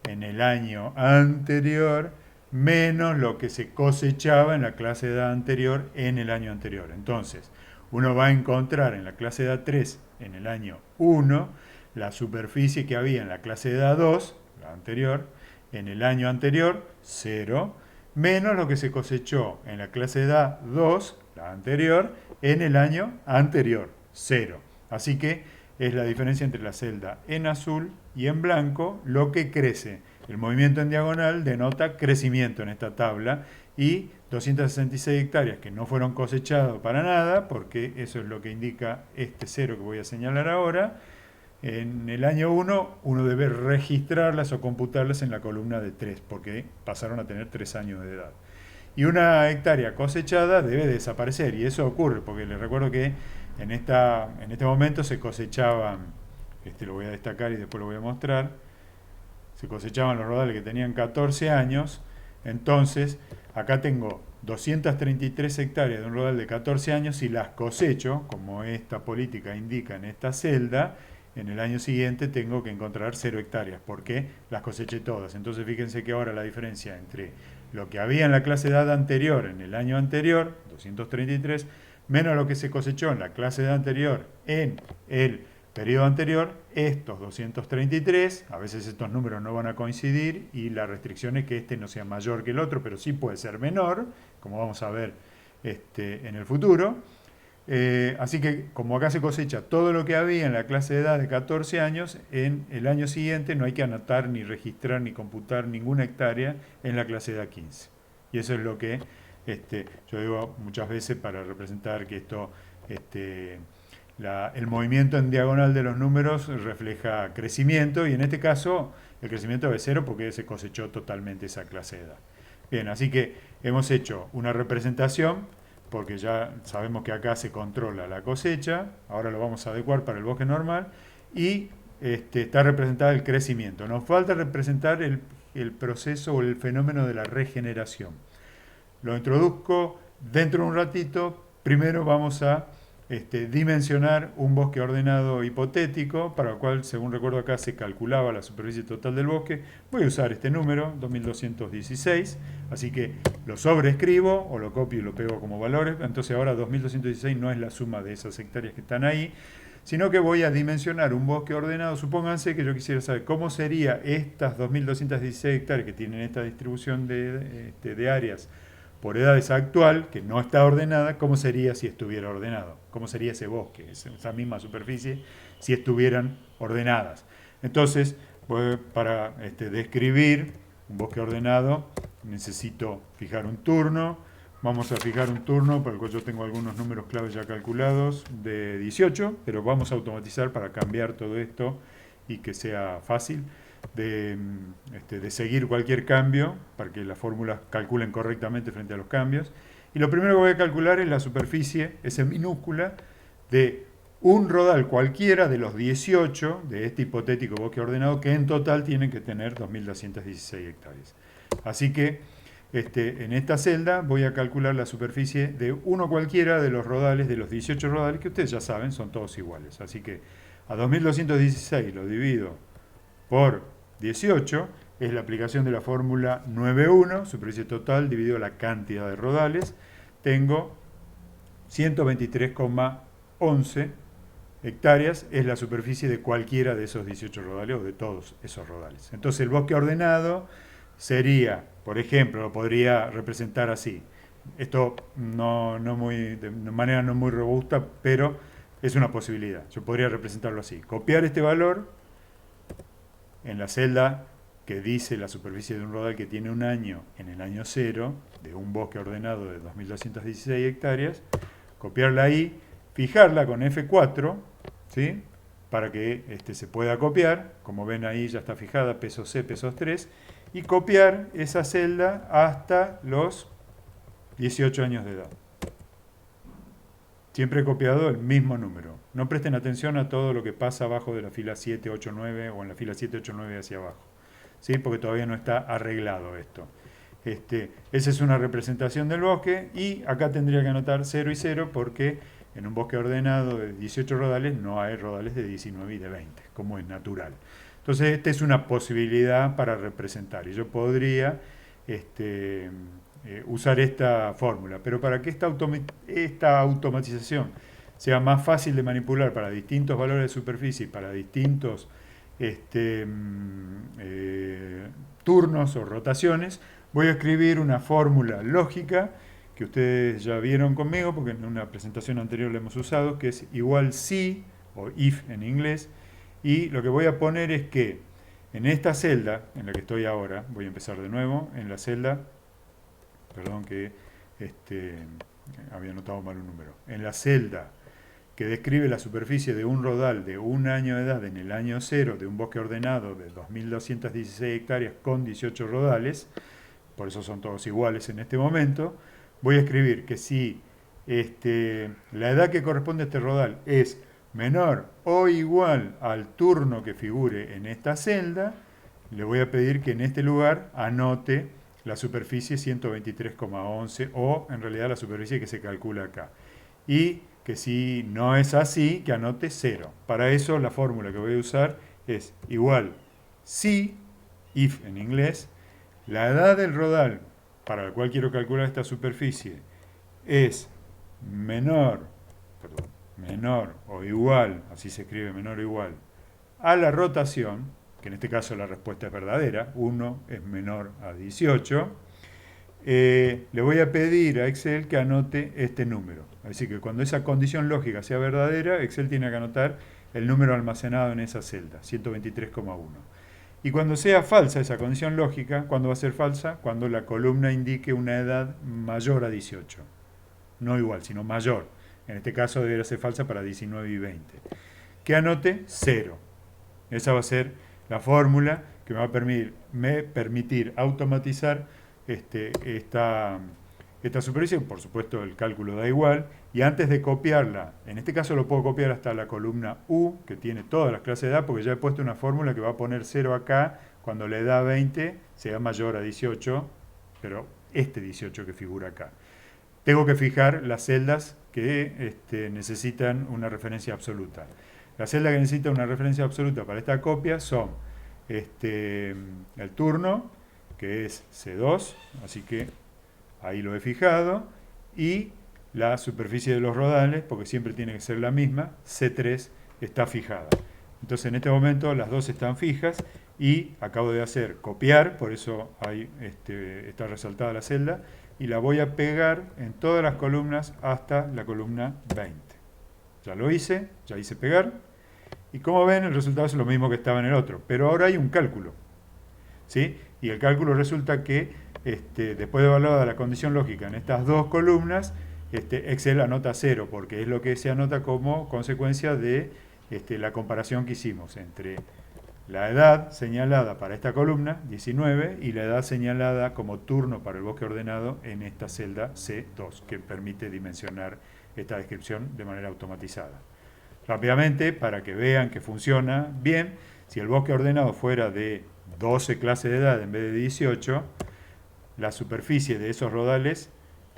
Speaker 1: en el año anterior, menos lo que se cosechaba en la clase de edad anterior en el año anterior. Entonces, uno va a encontrar en la clase de edad 3, en el año 1, la superficie que había en la clase de edad 2, la anterior, en el año anterior, 0, menos lo que se cosechó en la clase de edad 2, la anterior, en el año anterior, 0. Así que es la diferencia entre la celda en azul y en blanco lo que crece El movimiento en diagonal denota crecimiento en esta tabla y 266 hectáreas que no fueron cosechadas para nada, porque eso es lo que indica este cero que voy a señalar ahora. En el año 1 uno debe registrarlas o computarlas en la columna de 3, porque pasaron a tener 3 años de edad. Y una hectárea cosechada debe desaparecer, y eso ocurre, porque les recuerdo que en este momento se cosechaban, lo voy a destacar y después lo voy a mostrar, se cosechaban los rodales que tenían 14 años, entonces acá tengo 233 hectáreas de un rodal de 14 años y las cosecho, como esta política indica en esta celda, en el año siguiente tengo que encontrar 0 hectáreas, porque las coseché todas. Entonces fíjense que ahora la diferencia entre lo que había en la clase de edad anterior, en el año anterior, 233, menos lo que se cosechó en la clase de edad anterior en el periodo anterior, estos 233, a veces estos números no van a coincidir y la restricción es que este no sea mayor que el otro, pero sí puede ser menor, como vamos a ver en el futuro. Así que como acá se cosecha todo lo que había en la clase de edad de 14 años, en el año siguiente no hay que anotar, ni registrar, ni computar ninguna hectárea en la clase de edad 15. Y eso es lo que yo digo muchas veces para representar que esto, el movimiento en diagonal de los números refleja crecimiento, y en este caso el crecimiento es 0 porque se cosechó totalmente esa clase de edad. Bien, así que hemos hecho una representación, porque ya sabemos que acá se controla la cosecha, ahora lo vamos a adecuar para el bosque normal, y está representado el crecimiento. Nos falta representar el proceso o el fenómeno de la regeneración. Lo introduzco dentro de un ratito. Primero vamos a dimensionar un bosque ordenado hipotético, para el cual, según recuerdo acá, se calculaba la superficie total del bosque. Voy a usar este número, 2216, así que lo sobreescribo o lo copio y lo pego como valores. Entonces ahora 2216 no es la suma de esas hectáreas que están ahí, sino que voy a dimensionar un bosque ordenado. Supónganse que yo quisiera saber cómo sería estas 2216 hectáreas que tienen esta distribución de áreas por edades actual, que no está ordenada. ¿Cómo sería si estuviera ordenado? ¿Cómo sería ese bosque, esa misma superficie, si estuvieran ordenadas? Entonces, para describir un bosque ordenado, necesito fijar un turno. Vamos a fijar un turno para el cual yo tengo algunos números claves ya calculados de 18, pero vamos a automatizar para cambiar todo esto y que sea fácil de seguir cualquier cambio, para que las fórmulas calculen correctamente frente a los cambios. Y lo primero que voy a calcular es la superficie, esa minúscula, de un rodal cualquiera de los 18 de este hipotético bosque ordenado, que en total tienen que tener 2.216 hectáreas. Así que en esta celda voy a calcular la superficie de uno cualquiera de los rodales, de los 18 rodales, que ustedes ya saben, son todos iguales. Así que a 2.216 lo divido por 18, es la aplicación de la fórmula 9.1, superficie total dividido la cantidad de rodales. Tengo 123,11 hectáreas, es la superficie de cualquiera de esos 18 rodales o de todos esos rodales. Entonces el bosque ordenado sería, por ejemplo, lo podría representar así. Esto de manera no muy robusta, pero es una posibilidad. Yo podría representarlo así. Copiar este valor en la celda que dice la superficie de un rodal que tiene un año en el año 0, de un bosque ordenado de 2.216 hectáreas, copiarla ahí, fijarla con F4, ¿sí? Para que se pueda copiar. Como ven ahí ya está fijada, peso C, pesos 3, y copiar esa celda hasta los 18 años de edad. Siempre he copiado el mismo número. No presten atención a todo lo que pasa abajo de la fila 7, 8, 9 o en la fila 7, 8, 9 hacia abajo, ¿sí? Porque todavía no está arreglado esto. Esa es una representación del bosque, y acá tendría que anotar 0 y 0 porque en un bosque ordenado de 18 rodales no hay rodales de 19 y de 20, como es natural. Entonces esta es una posibilidad para representar, y yo podría usar esta fórmula, pero para que esta automatización sea más fácil de manipular para distintos valores de superficie y para distintos turnos o rotaciones, voy a escribir una fórmula lógica que ustedes ya vieron conmigo, porque en una presentación anterior la hemos usado, que es igual si, o if en inglés, y lo que voy a poner es que En esta celda en la que estoy ahora, voy a empezar de nuevo, en la celda, perdón que había anotado mal un número, en la celda que describe la superficie de un rodal de un año de edad en el año cero de un bosque ordenado de 2.216 hectáreas con 18 rodales, por eso son todos iguales en este momento, voy a escribir que si la edad que corresponde a este rodal es menor o igual al turno que figure en esta celda, le voy a pedir que en este lugar anote la superficie 123,11 o en realidad la superficie que se calcula acá. Y que si no es así, que anote 0. Para eso la fórmula que voy a usar es igual si, if en inglés, la edad del rodal para el cual quiero calcular esta superficie es menor o igual, así se escribe menor o igual, a la rotación, que en este caso la respuesta es verdadera, 1 es menor a 18, le voy a pedir a Excel que anote este número. Así que cuando esa condición lógica sea verdadera, Excel tiene que anotar el número almacenado en esa celda, 123,1. Y cuando sea falsa esa condición lógica, ¿cuándo va a ser falsa? Cuando la columna indique una edad mayor a 18. No igual, sino mayor. En este caso debería ser falsa para 19 y 20. Que anote 0. Esa va a ser la fórmula que me va a permitir automatizar esta superficie. Por supuesto, el cálculo da igual. Y antes de copiarla, en este caso lo puedo copiar hasta la columna U, que tiene todas las clases de edad, porque ya he puesto una fórmula que va a poner 0 acá cuando la edad 20 sea mayor a 18, pero 18 que figura acá. Tengo que fijar las celdas que necesitan una referencia absoluta. Las celdas que necesitan una referencia absoluta para esta copia son el turno, que es C2, así que ahí lo he fijado, y la superficie de los rodales, porque siempre tiene que ser la misma, C3 está fijada. Entonces en este momento las dos están fijas y acabo de hacer copiar, por eso ahí está resaltada la celda, y la voy a pegar en todas las columnas hasta la columna 20. Ya lo hice, ya hice pegar, y como ven el resultado es lo mismo que estaba en el otro, pero ahora hay un cálculo, ¿sí? Y el cálculo resulta que después de evaluada la condición lógica en estas dos columnas, Excel anota 0, porque es lo que se anota como consecuencia de la comparación que hicimos entre la edad señalada para esta columna, 19, y la edad señalada como turno para el bosque ordenado en esta celda C2, que permite dimensionar esta descripción de manera automatizada. Rápidamente, para que vean que funciona bien, si el bosque ordenado fuera de 12 clases de edad en vez de 18, la superficie de esos rodales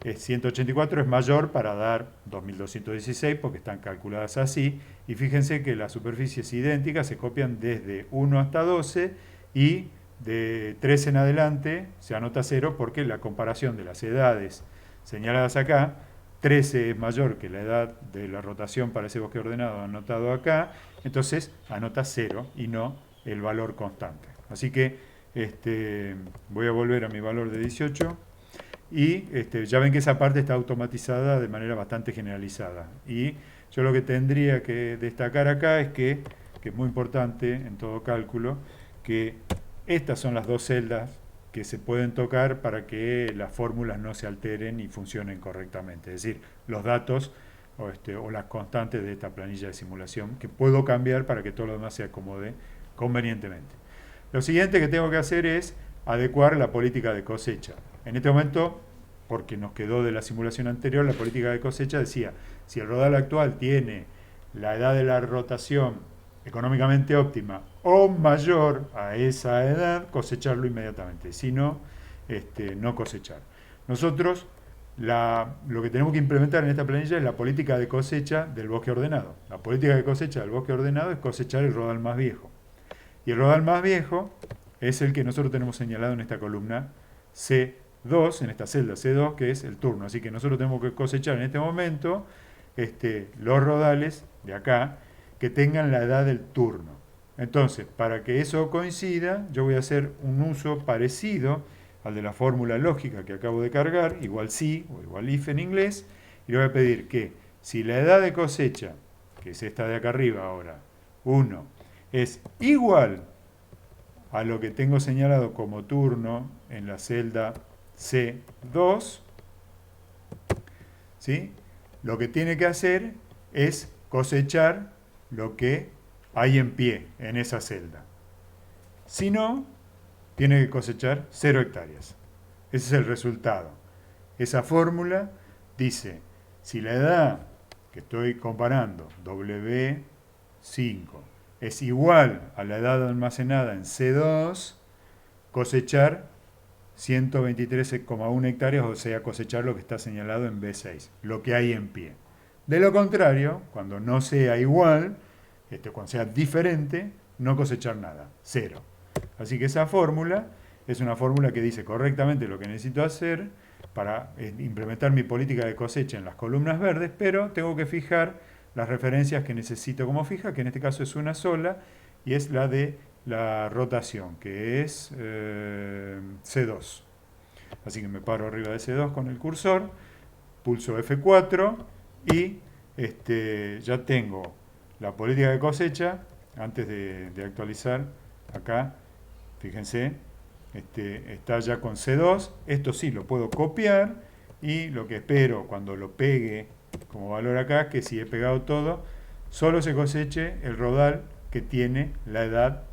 Speaker 1: es 184, es mayor para dar 2216 porque están calculadas así, y fíjense que las superficies idénticas se copian desde 1 hasta 12 y de 13 en adelante se anota 0 porque la comparación de las edades señaladas acá, 13 es mayor que la edad de la rotación para ese bosque ordenado anotado acá, entonces anota 0 y no el valor constante. Así que voy a volver a mi valor de 18 y ya ven que esa parte está automatizada de manera bastante generalizada. Y yo lo que tendría que destacar acá es que es muy importante en todo cálculo, que estas son las dos celdas que se pueden tocar para que las fórmulas no se alteren y funcionen correctamente. Es decir, los datos o las constantes de esta planilla de simulación que puedo cambiar para que todo lo demás se acomode convenientemente. Lo siguiente que tengo que hacer es adecuar la política de cosecha. En este momento, porque nos quedó de la simulación anterior, la política de cosecha decía, si el rodal actual tiene la edad de la rotación económicamente óptima o mayor a esa edad, cosecharlo inmediatamente, si no, no cosechar. Nosotros lo que tenemos que implementar en esta planilla es la política de cosecha del bosque ordenado. La política de cosecha del bosque ordenado es cosechar el rodal más viejo. Y el rodal más viejo es el que nosotros tenemos señalado en esta columna C2, en esta celda C2, que es el turno. Así que nosotros tenemos que cosechar en este momento los rodales de acá que tengan la edad del turno. Entonces, para que eso coincida, yo voy a hacer un uso parecido al de la fórmula lógica que acabo de cargar, igual si o igual if en inglés, y le voy a pedir que si la edad de cosecha, que es esta de acá arriba ahora, 1, es igual a lo que tengo señalado como turno en la celda C2, ¿sí? Lo que tiene que hacer es cosechar lo que hay en pie en esa celda. Si no, tiene que cosechar 0 hectáreas. Ese es el resultado. Esa fórmula dice, si la edad que estoy comparando, W5, es igual a la edad almacenada en C2, cosechar 123,1 hectáreas, o sea, cosechar lo que está señalado en B6, lo que hay en pie. De lo contrario, cuando no sea igual, cuando sea diferente, no cosechar nada, 0. Así que esa fórmula es una fórmula que dice correctamente lo que necesito hacer para implementar mi política de cosecha en las columnas verdes, pero tengo que fijar las referencias que necesito como fija, que en este caso es una sola, y es la de la rotación, que es C2. Así que me paro arriba de C2 con el cursor, pulso F4 y ya tengo la política de cosecha. Antes de actualizar, acá, fíjense, está ya con C2. Esto sí lo puedo copiar y lo que espero cuando lo pegue como valor acá, que si he pegado todo, solo se coseche el rodal que tiene la edad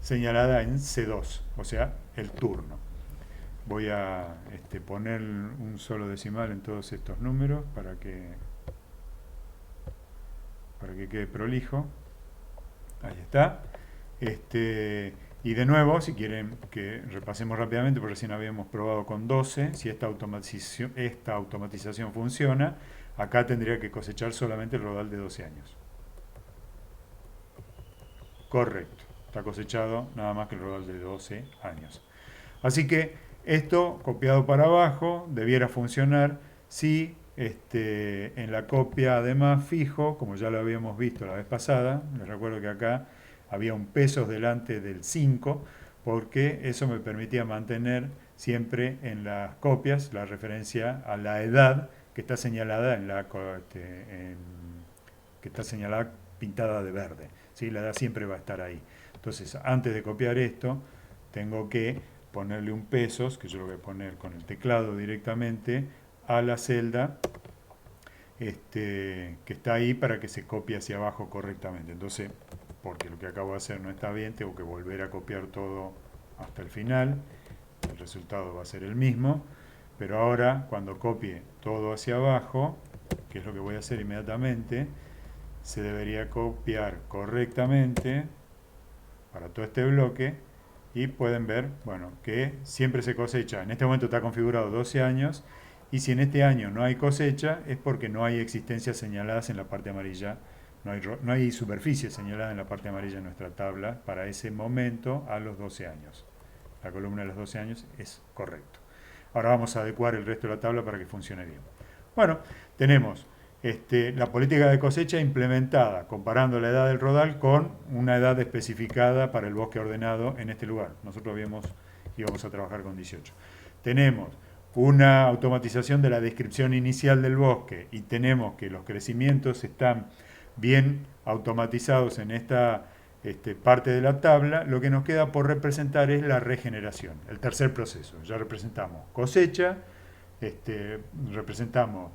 Speaker 1: señalada en C2, o sea, el turno. Voy a poner un solo decimal en todos estos números para que quede prolijo. Ahí está. Y de nuevo, si quieren que repasemos rápidamente, porque recién habíamos probado con 12, si esta automatización funciona, acá tendría que cosechar solamente el rodal de 12 años. Correcto, está cosechado nada más que el rodal de 12 años. Así que esto, copiado para abajo, debiera funcionar si en la copia además fijo, como ya lo habíamos visto la vez pasada. Les recuerdo que acá había un pesos delante del 5, porque eso me permitía mantener siempre en las copias la referencia a la edad que está señalada que está señalada pintada de verde. ¿Sí? La edad siempre va a estar ahí. Entonces, antes de copiar esto, tengo que ponerle un pesos, que yo lo voy a poner con el teclado directamente, a la celda que está ahí para que se copie hacia abajo correctamente. Entonces, porque lo que acabo de hacer no está bien, tengo que volver a copiar todo hasta el final. El resultado va a ser el mismo, pero ahora cuando copie todo hacia abajo, que es lo que voy a hacer inmediatamente, se debería copiar correctamente para todo este bloque y pueden ver, bueno, que siempre se cosecha. En este momento está configurado 12 años y si en este año no hay cosecha es porque no hay existencias señaladas en la parte amarilla, no hay superficie señalada en la parte amarilla de nuestra tabla para ese momento a los 12 años. La columna de los 12 años es correcto. Ahora vamos a adecuar el resto de la tabla para que funcione bien. Bueno, tenemos la política de cosecha implementada, comparando la edad del rodal con una edad especificada para el bosque ordenado en este lugar. Nosotros íbamos a trabajar con 18. Tenemos una automatización de la descripción inicial del bosque y tenemos que los crecimientos están bien automatizados en esta parte de la tabla. Lo que nos queda por representar es la regeneración, el tercer proceso. Ya representamos cosecha, representamos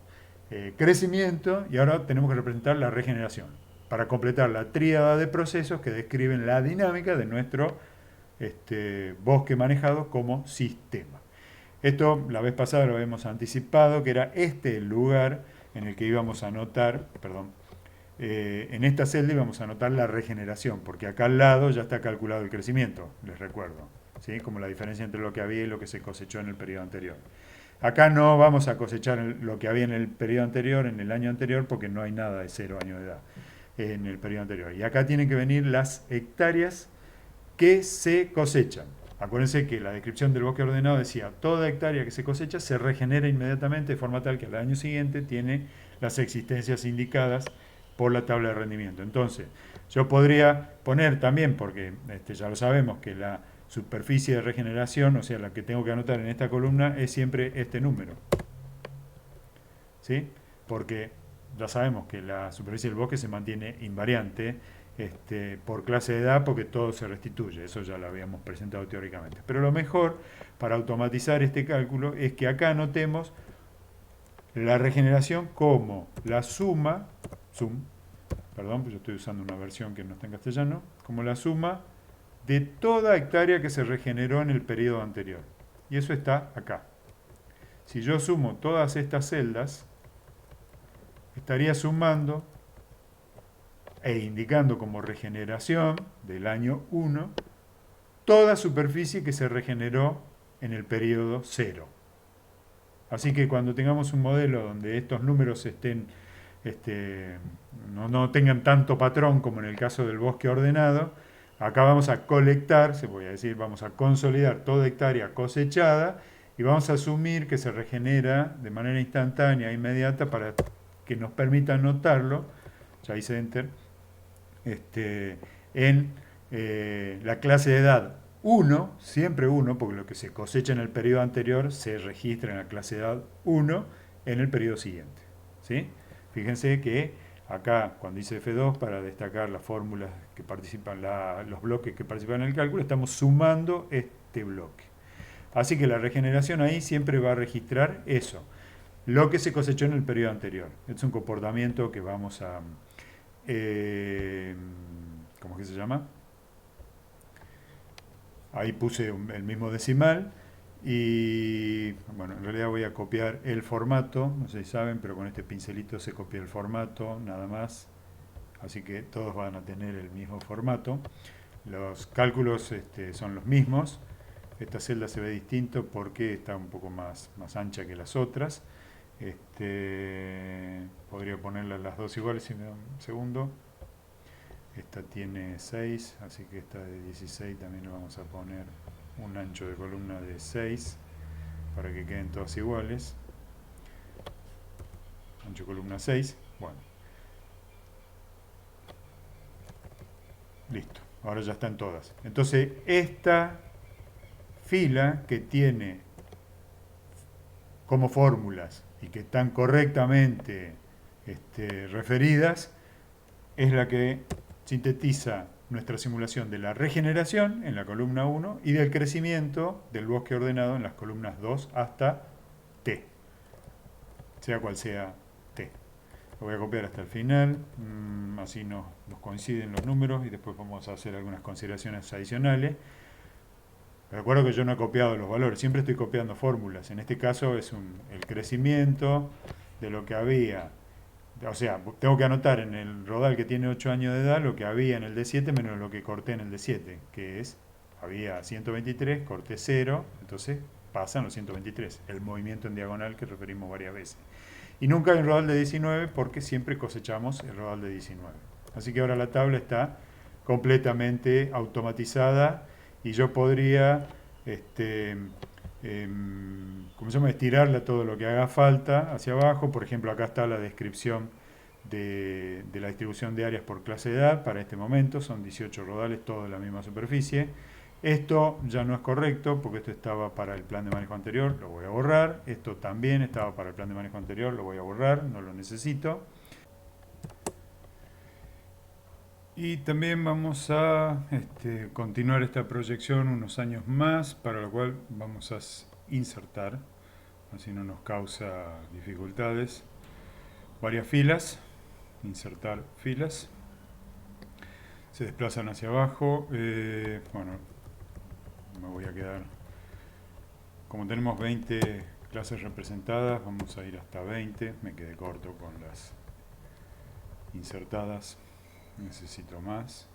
Speaker 1: crecimiento y ahora tenemos que representar la regeneración para completar la tríada de procesos que describen la dinámica de nuestro bosque manejado como sistema. Esto la vez pasada lo habíamos anticipado, que era el lugar en el que íbamos a anotar, en esta celda íbamos a anotar la regeneración, porque acá al lado ya está calculado el crecimiento, les recuerdo, ¿sí? Como la diferencia entre lo que había y lo que se cosechó en el periodo anterior. Acá no vamos a cosechar lo que había en el periodo anterior, en el año anterior, porque no hay nada de 0 años de edad en el periodo anterior. Y acá tienen que venir las hectáreas que se cosechan. Acuérdense que la descripción del bosque ordenado decía, toda hectárea que se cosecha se regenera inmediatamente de forma tal que al año siguiente tiene las existencias indicadas por la tabla de rendimiento. Entonces, yo podría poner también, porque ya lo sabemos, que la superficie de regeneración, o sea, la que tengo que anotar en esta columna, es siempre este número. ¿Sí? Porque ya sabemos que la superficie del bosque se mantiene invariante por clase de edad porque todo se restituye, eso ya lo habíamos presentado teóricamente. Pero lo mejor para automatizar este cálculo es que acá anotemos la regeneración como la suma, perdón, pues yo estoy usando una versión que no está en castellano, como la suma de toda hectárea que se regeneró en el periodo anterior. Y eso está acá. Si yo sumo todas estas celdas, estaría sumando e indicando como regeneración del año 1 toda superficie que se regeneró en el periodo 0. Así que cuando tengamos un modelo donde estos números no tengan tanto patrón como en el caso del bosque ordenado, acá vamos a colectar, se voy a decir, vamos a consolidar toda hectárea cosechada y vamos a asumir que se regenera de manera instantánea e inmediata para que nos permita anotarlo, ya hice enter, en la clase de edad 1, siempre 1, porque lo que se cosecha en el periodo anterior se registra en la clase de edad 1 en el periodo siguiente. ¿Sí? Fíjense que acá, cuando dice F2, para destacar las fórmulas que participan, los bloques que participan en el cálculo, estamos sumando este bloque. Así que la regeneración ahí siempre va a registrar eso, lo que se cosechó en el periodo anterior. Es un comportamiento que vamos a... ¿cómo es que se llama? Ahí puse el mismo decimal y bueno, en realidad voy a copiar el formato, no sé si saben, pero con este pincelito se copia el formato nada más, así que todos van a tener el mismo formato. Los cálculos son los mismos. Esta celda se ve distinto porque está un poco más ancha que las otras. Podría ponerlas las dos iguales si me da un segundo. Esta tiene 6, así que esta de 16 también le vamos a poner un ancho de columna de 6 para que queden todas iguales. Ancho de columna 6. Bueno. Listo. Ahora ya están todas. Entonces, esta fila que tiene como fórmulas y que están correctamente referidas es la que sintetiza nuestra simulación de la regeneración en la columna 1 y del crecimiento del bosque ordenado en las columnas 2 hasta T, sea cual sea T. Lo voy a copiar hasta el final, así nos coinciden los números y después vamos a hacer algunas consideraciones adicionales. Recuerdo que yo no he copiado los valores, siempre estoy copiando fórmulas. En este caso es el crecimiento de lo que había. O sea, tengo que anotar en el rodal que tiene 8 años de edad lo que había en el D7 menos lo que corté en el D7, que es, había 123, corté 0, entonces pasan los 123, el movimiento en diagonal que referimos varias veces. Y nunca hay un rodal de 19 porque siempre cosechamos el rodal de 19. Así que ahora la tabla está completamente automatizada y yo podría ¿cómo se llama? Estirarla todo lo que haga falta hacia abajo. Por ejemplo, acá está la descripción de la distribución de áreas por clase de edad para este momento. Son 18 rodales, todo en la misma superficie. Esto ya no es correcto porque esto estaba para el plan de manejo anterior, lo voy a borrar. Esto también estaba para el plan de manejo anterior, lo voy a borrar, no lo necesito. Y también vamos a continuar esta proyección unos años más, para lo cual vamos a insertar, así no nos causa dificultades, varias filas, insertar filas, se desplazan hacia abajo, bueno, me voy a quedar, como tenemos 20 clases representadas, vamos a ir hasta 20, me quedé corto con las insertadas. Necesito más.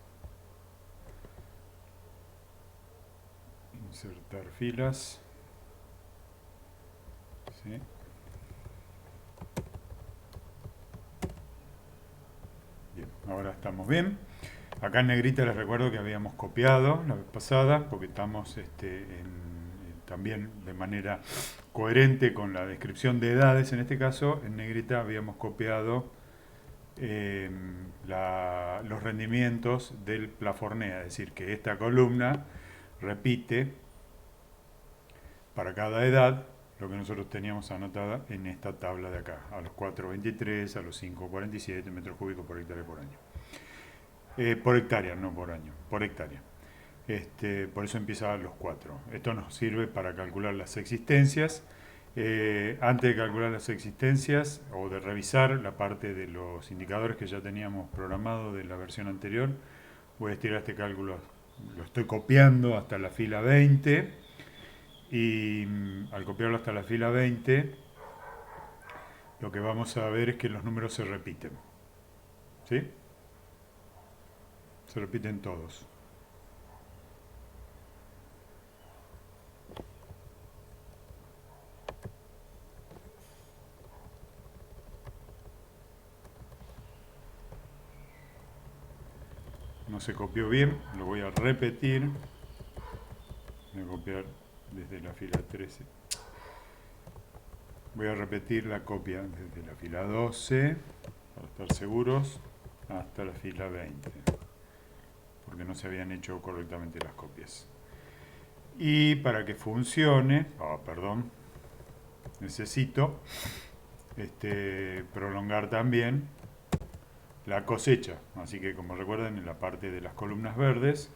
Speaker 1: Insertar filas. ¿Sí? Bien, ahora estamos bien. Acá en negrita les recuerdo que habíamos copiado la vez pasada, porque estamos también de manera coherente con la descripción de edades. En este caso, en negrita habíamos copiado los rendimientos del Plafornea, es decir, que esta columna repite para cada edad lo que nosotros teníamos anotada en esta tabla de acá, a los 4,23, a los 5,47 metros cúbicos por hectárea por año. Por hectárea, no por año, por hectárea. Por eso empieza a los 4. Esto nos sirve para calcular las existencias. Antes de calcular las existencias o de revisar la parte de los indicadores que ya teníamos programado de la versión anterior, voy a estirar este cálculo, lo estoy copiando hasta la fila 20 y al copiarlo hasta la fila 20 lo que vamos a ver es que los números se repiten. ¿Sí? Se repiten todos. No se copió bien, lo voy a repetir. Voy a copiar desde la fila 13. Voy a repetir la copia desde la fila 12, para estar seguros, hasta la fila 20, porque no se habían hecho correctamente las copias. Y para que funcione, necesito prolongar también la cosecha. Así que, como recuerdan, en la parte de las columnas verdes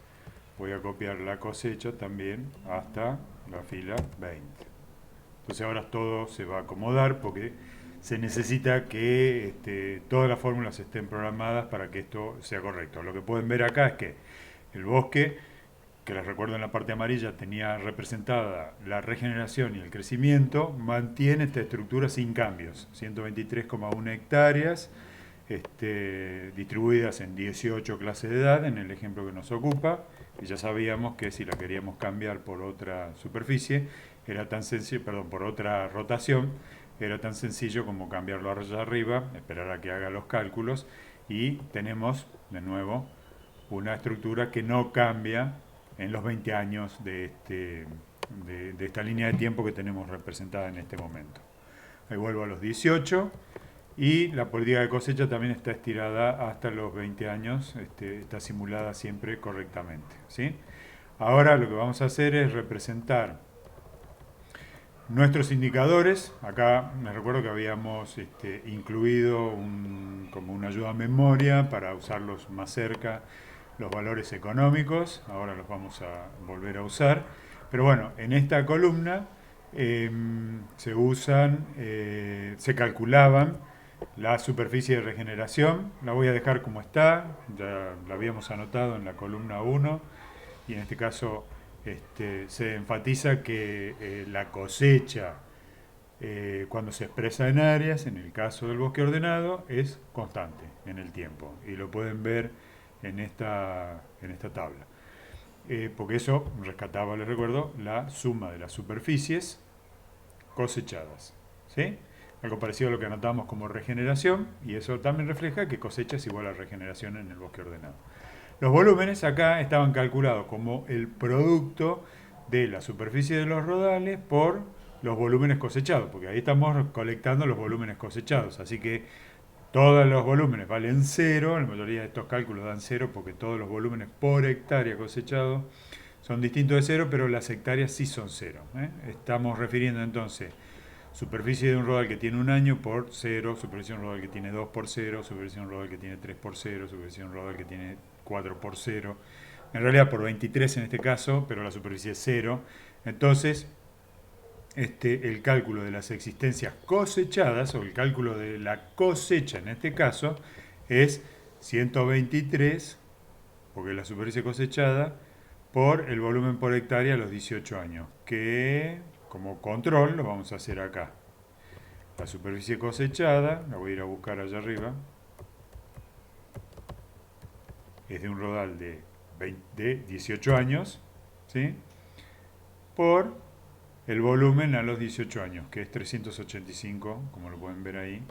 Speaker 1: voy a copiar la cosecha también hasta la fila 20. Entonces ahora todo se va a acomodar porque se necesita que todas las fórmulas estén programadas para que esto sea correcto. Lo que pueden ver acá es que el bosque, que les recuerdo en la parte amarilla, tenía representada la regeneración y el crecimiento, mantiene esta estructura sin cambios. 123,1 hectáreas distribuidas en 18 clases de edad, en el ejemplo que nos ocupa, y ya sabíamos que si la queríamos cambiar por otra superficie, era tan sencillo, por otra rotación, era tan sencillo como cambiarlo allá arriba, esperar a que haga los cálculos, y tenemos de nuevo una estructura que no cambia en los 20 años de esta línea de tiempo que tenemos representada en este momento. Ahí vuelvo a los 18. Y la política de cosecha también está estirada hasta los 20 años, está simulada siempre correctamente. ¿Sí? Ahora lo que vamos a hacer es representar nuestros indicadores. Acá me recuerdo que habíamos incluido como una ayuda a memoria para usarlos más cerca, los valores económicos. Ahora los vamos a volver a usar. Pero bueno, en esta columna se calculaban la superficie de regeneración. La voy a dejar como está, ya la habíamos anotado en la columna 1, y en este caso se enfatiza que la cosecha, cuando se expresa en áreas, en el caso del bosque ordenado, es constante en el tiempo, y lo pueden ver en esta tabla. Porque eso rescataba, les recuerdo, la suma de las superficies cosechadas. ¿Sí? Algo parecido a lo que anotamos como regeneración, y eso también refleja que cosecha es igual a regeneración en el bosque ordenado. Los volúmenes acá estaban calculados como el producto de la superficie de los rodales por los volúmenes cosechados, porque ahí estamos colectando los volúmenes cosechados, así que todos los volúmenes valen cero, la mayoría de estos cálculos dan cero porque todos los volúmenes por hectárea cosechado son distintos de cero, pero las hectáreas sí son cero. Estamos refiriendo entonces superficie de un rodal que tiene un año por 0, superficie de un rodal que tiene 2 por 0, superficie de un rodal que tiene 3 por 0, superficie de un rodal que tiene 4 por 0. En realidad por 23 en este caso, pero la superficie es 0. Entonces, el cálculo de las existencias cosechadas, o el cálculo de la cosecha en este caso, es 123, porque es la superficie cosechada, por el volumen por hectárea a los 18 años, que como control lo vamos a hacer acá. La superficie cosechada, la voy a ir a buscar allá arriba, es de un rodal de 18 años, ¿sí? Por el volumen a los 18 años, que es 385, como lo pueden ver ahí,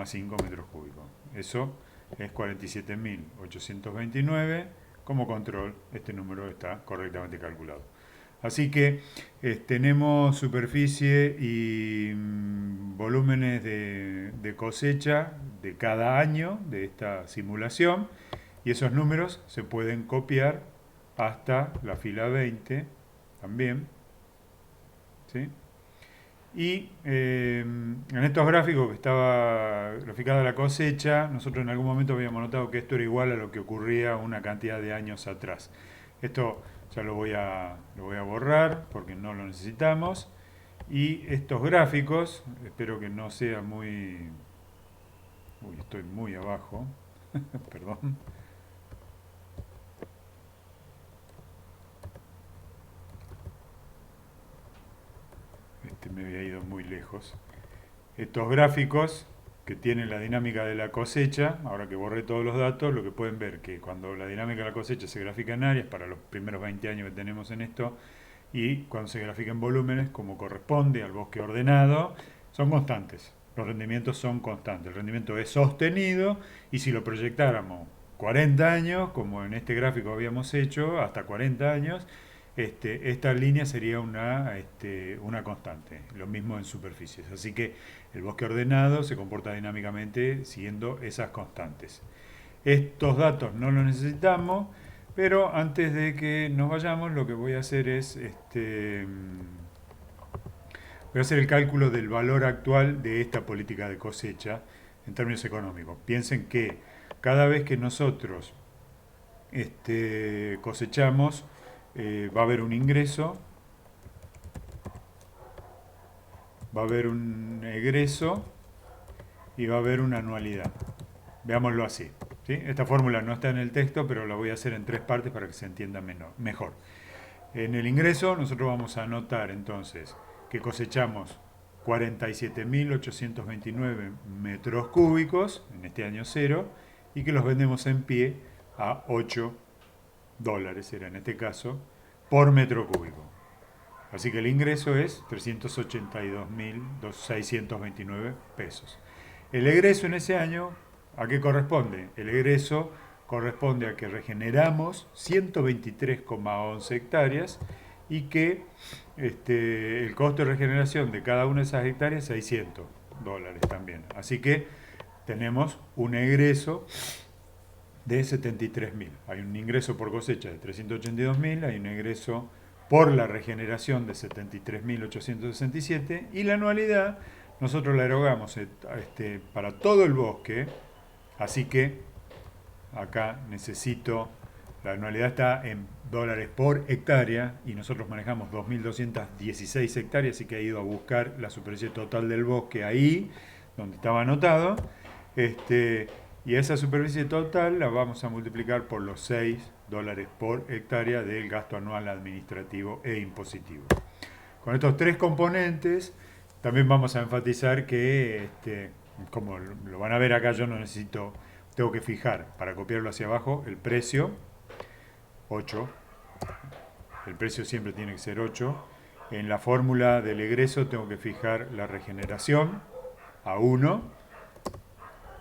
Speaker 1: 5 metros cúbicos. Eso es 47.829. Como control, este número está correctamente calculado. Así que tenemos superficie y volúmenes de cosecha de cada año de esta simulación, y esos números se pueden copiar hasta la fila 20 también. ¿Sí? Y en estos gráficos que estaba graficada la cosecha, nosotros en algún momento habíamos notado que esto era igual a lo que ocurría una cantidad de años atrás. Esto ya lo voy a borrar porque no lo necesitamos. Y estos gráficos, espero que no sea muy... Uy, estoy muy abajo, perdón. Me había ido muy lejos. Estos gráficos que tienen la dinámica de la cosecha, ahora que borré todos los datos, lo que pueden ver que cuando la dinámica de la cosecha se grafica en áreas, para los primeros 20 años que tenemos en esto, y cuando se grafica en volúmenes, como corresponde al bosque ordenado, son constantes. Los rendimientos son constantes. El rendimiento es sostenido y si lo proyectáramos 40 años, como en este gráfico habíamos hecho, hasta 40 años, esta línea sería una constante. Lo mismo en superficies. Así que el bosque ordenado se comporta dinámicamente siguiendo esas constantes. Estos datos no los necesitamos, pero antes de que nos vayamos, lo que voy a hacer es voy a hacer el cálculo del valor actual de esta política de cosecha en términos económicos. Piensen que cada vez que nosotros cosechamos, va a haber un ingreso, va a haber un egreso y va a haber una anualidad. Veámoslo así. ¿Sí? Esta fórmula no está en el texto, pero la voy a hacer en tres partes para que se entienda mejor. En el ingreso nosotros vamos a anotar entonces que cosechamos 47.829 metros cúbicos en este año cero y que los vendemos en pie a $8, era en este caso, por metro cúbico. Así que el ingreso es 382.629 pesos. El egreso en ese año, ¿a qué corresponde? El egreso corresponde a que regeneramos 123,11 hectáreas y que el costo de regeneración de cada una de esas hectáreas es $600 también. Así que tenemos un egreso de 73.000. Hay un ingreso por cosecha de 382.000, hay un egreso por la regeneración de 73.867 y la anualidad nosotros la erogamos para todo el bosque, así que acá necesito, la anualidad está en dólares por hectárea y nosotros manejamos 2.216 hectáreas, así que he ido a buscar la superficie total del bosque ahí, donde estaba anotado, y esa superficie total la vamos a multiplicar por los $6 por hectárea del gasto anual administrativo e impositivo. Con estos tres componentes, también vamos a enfatizar que, como lo van a ver acá, yo no necesito, tengo que fijar para copiarlo hacia abajo el precio, 8. El precio siempre tiene que ser 8. En la fórmula del egreso tengo que fijar la regeneración a 1.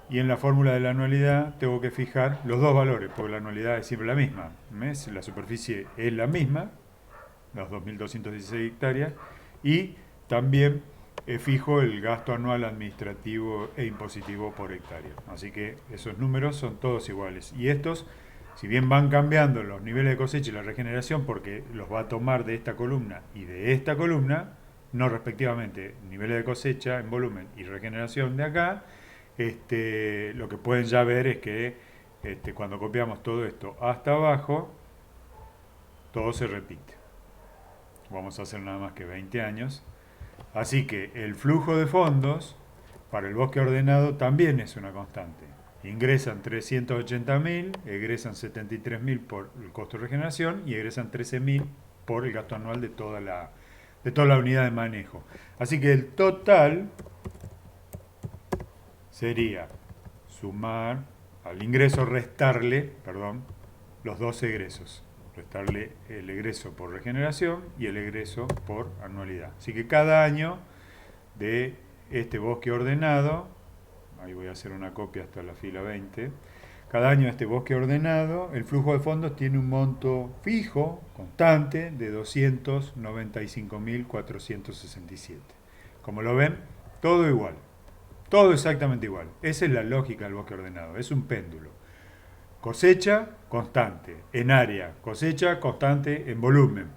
Speaker 1: Y en la fórmula de la anualidad tengo que fijar los dos valores, porque la anualidad es siempre la misma. ¿Ves? La superficie es la misma, las 2.216 hectáreas, y también fijo el gasto anual administrativo e impositivo por hectárea. Así que esos números son todos iguales. Y estos, si bien van cambiando los niveles de cosecha y la regeneración, porque los va a tomar de esta columna y de esta columna, no respectivamente niveles de cosecha en volumen y regeneración de acá, lo que pueden ya ver es que cuando copiamos todo esto hasta abajo, todo se repite. Vamos a hacer nada más que 20 años. Así que el flujo de fondos para el bosque ordenado también es una constante. Ingresan 380.000, egresan 73.000 por el costo de regeneración y egresan 13.000 por el gasto anual de toda la unidad de manejo. Así que el total sería sumar al ingreso, restarle los dos egresos. Restarle el egreso por regeneración y el egreso por anualidad. Así que cada año de este bosque ordenado, ahí voy a hacer una copia hasta la fila 20, cada año de este bosque ordenado, el flujo de fondos tiene un monto fijo, constante, de 295.467. Como lo ven, todo igual. Todo exactamente igual. Esa es la lógica del bosque ordenado. Es un péndulo. Cosecha constante en área, cosecha constante en volumen,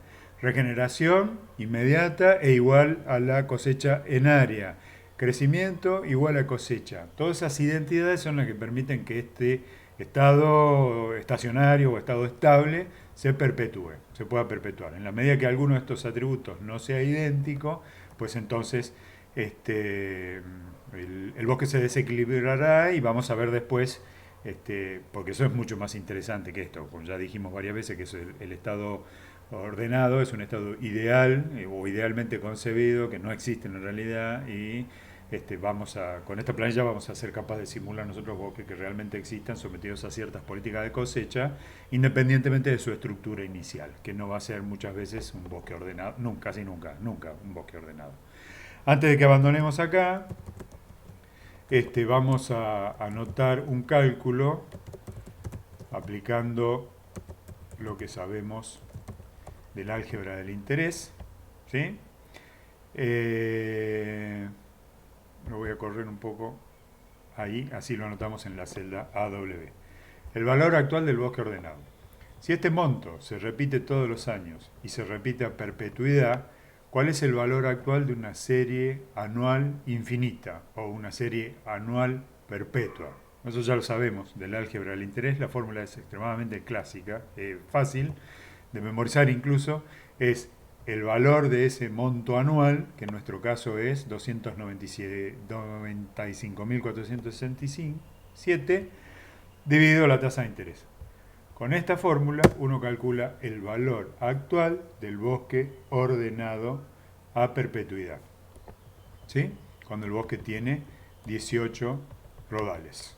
Speaker 1: Regeneración inmediata e igual a la cosecha en área. Crecimiento igual a cosecha. Todas esas identidades son las que permiten que este estado estacionario o estado estable se perpetúe, se pueda perpetuar. En la medida que alguno de estos atributos no sea idéntico, pues entonces el bosque se desequilibrará y vamos a ver después, porque eso es mucho más interesante que esto, como ya dijimos varias veces, que es el estado ordenado, es un estado ideal o idealmente concebido, que no existe en realidad y con esta planilla vamos a ser capaces de simular nosotros bosques que realmente existan sometidos a ciertas políticas de cosecha, independientemente de su estructura inicial, que no va a ser muchas veces un bosque ordenado, nunca, casi nunca, nunca un bosque ordenado. Antes de que abandonemos acá, vamos a anotar un cálculo aplicando lo que sabemos del álgebra del interés, ¿sí? Lo voy a correr un poco ahí, así lo anotamos en la celda AW. El valor actual del bosque ordenado. Si este monto se repite todos los años y se repite a perpetuidad, ¿cuál es el valor actual de una serie anual infinita o una serie anual perpetua? Eso ya lo sabemos del álgebra del interés, la fórmula es extremadamente clásica, fácil de memorizar incluso, es el valor de ese monto anual, que en nuestro caso es 295.467, dividido la tasa de interés. Con esta fórmula uno calcula el valor actual del bosque ordenado a perpetuidad, ¿sí? Cuando el bosque tiene 18 rodales.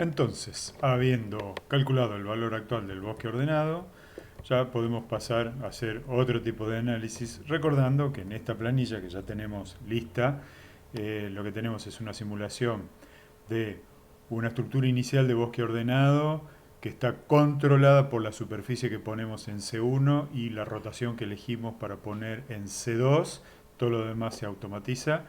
Speaker 1: Entonces, habiendo calculado el valor actual del bosque ordenado, ya podemos pasar a hacer otro tipo de análisis, recordando que en esta planilla que ya tenemos lista, lo que tenemos es una simulación de una estructura inicial de bosque ordenado que está controlada por la superficie que ponemos en C1 y la rotación que elegimos para poner en C2. Todo lo demás se automatiza.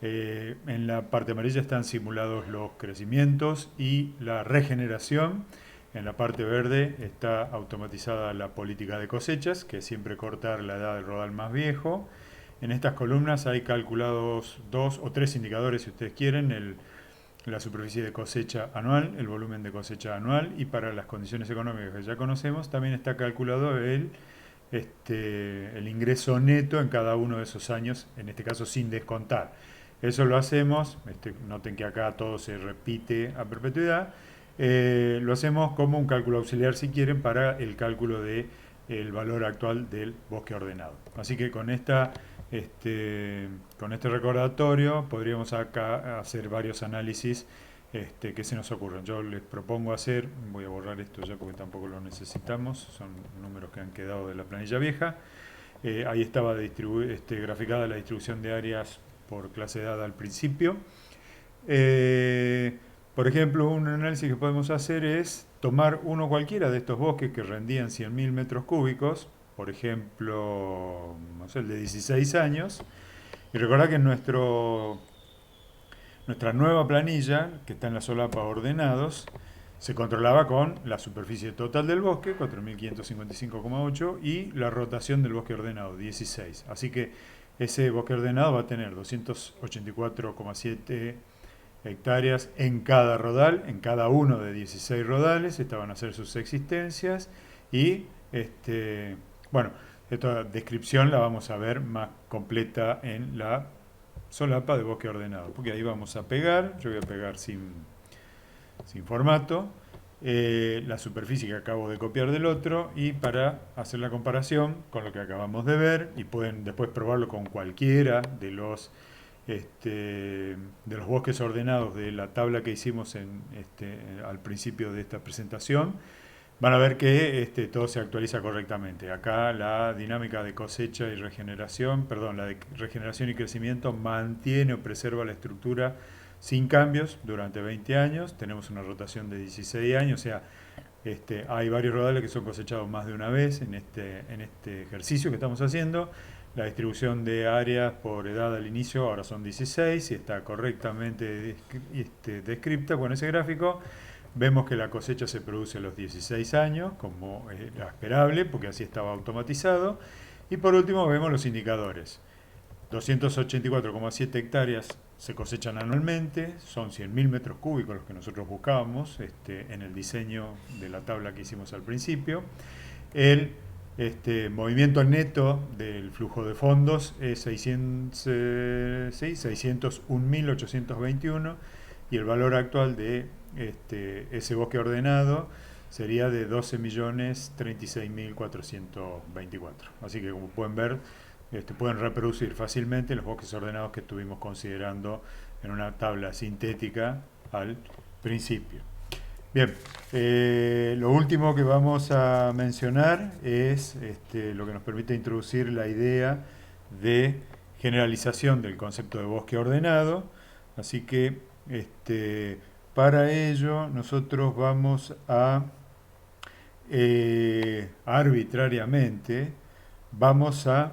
Speaker 1: En la parte amarilla están simulados los crecimientos y la regeneración. En la parte verde está automatizada la política de cosechas, que es siempre cortar la edad del rodal más viejo. En estas columnas hay calculados 2 o 3 indicadores, si ustedes quieren, la superficie de cosecha anual, el volumen de cosecha anual, y para las condiciones económicas que ya conocemos también está calculado el ingreso neto en cada uno de esos años, en este caso sin descontar. Eso lo hacemos, noten que acá todo se repite a perpetuidad, lo hacemos como un cálculo auxiliar si quieren para el cálculo del valor actual del bosque ordenado. Así que con este recordatorio podríamos acá hacer varios análisis que se nos ocurren. Yo les propongo hacer, voy a borrar esto ya porque tampoco lo necesitamos, son números que han quedado de la planilla vieja. Ahí estaba graficada la distribución de áreas por clase de edad al principio. Por ejemplo, un análisis que podemos hacer es tomar uno cualquiera de estos bosques que rendían 100.000 metros cúbicos, por ejemplo, no sé, el de 16 años, y recordar que en nuestra nueva planilla, que está en la solapa ordenados, se controlaba con la superficie total del bosque, 4.555,8, y la rotación del bosque ordenado, 16. Así que ese bosque ordenado va a tener 284,7 hectáreas en cada rodal, en cada uno de 16 rodales. Estas van a ser sus existencias y bueno, esta descripción la vamos a ver más completa en la solapa de bosque ordenado, porque ahí vamos a pegar, yo voy a pegar sin formato, la superficie que acabo de copiar del otro, y para hacer la comparación con lo que acabamos de ver, y pueden después probarlo con cualquiera de los bosques ordenados de la tabla que hicimos al principio de esta presentación, van a ver que todo se actualiza correctamente. Acá la dinámica de cosecha y regeneración, perdón, la de regeneración y crecimiento mantiene o preserva la estructura sin cambios durante 20 años. Tenemos una rotación de 16 años, o sea, hay varios rodales que son cosechados más de una vez en este ejercicio que estamos haciendo. La distribución de áreas por edad al inicio ahora son 16 y está correctamente descripta con ese gráfico. vemos que la cosecha se produce a los 16 años, como era esperable, porque así estaba automatizado. Y por último vemos los indicadores. 284,7 hectáreas se cosechan anualmente, son 100.000 metros cúbicos los que nosotros buscábamos en el diseño de la tabla que hicimos al principio. El movimiento neto del flujo de fondos es 601.821 y el valor actual de ese bosque ordenado sería de 12.036.424. Así que como pueden ver, pueden reproducir fácilmente los bosques ordenados que estuvimos considerando en una tabla sintética al principio. Bien, lo último que vamos a mencionar es lo que nos permite introducir la idea de generalización del concepto de bosque ordenado. Así que para ello nosotros vamos a arbitrariamente vamos a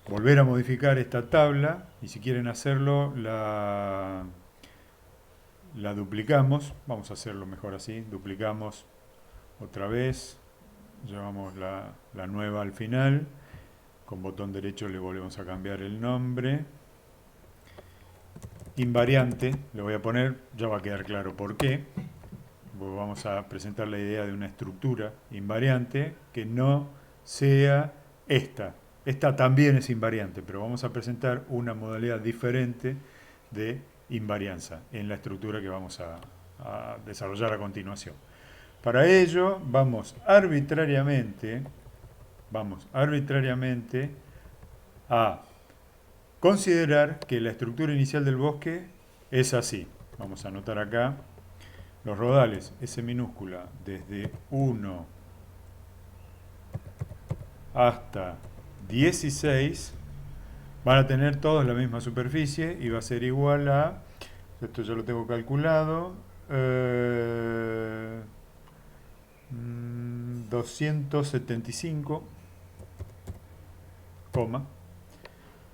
Speaker 1: volver a modificar esta tabla y si quieren hacerlo la duplicamos. Vamos a hacerlo mejor así, duplicamos otra vez, llevamos la nueva al final, con botón derecho le volvemos a cambiar el nombre, invariante le voy a poner, ya va a quedar claro por qué. Vamos a presentar la idea de una estructura invariante que no sea esta. Esta también es invariante, pero vamos a presentar una modalidad diferente de invarianza en la estructura que vamos a desarrollar a continuación. Para ello vamos arbitrariamente a considerar que la estructura inicial del bosque es así. Vamos a anotar acá los rodales S minúscula desde 1 hasta 16 van a tener todos la misma superficie y va a ser igual a, esto ya lo tengo calculado, 275,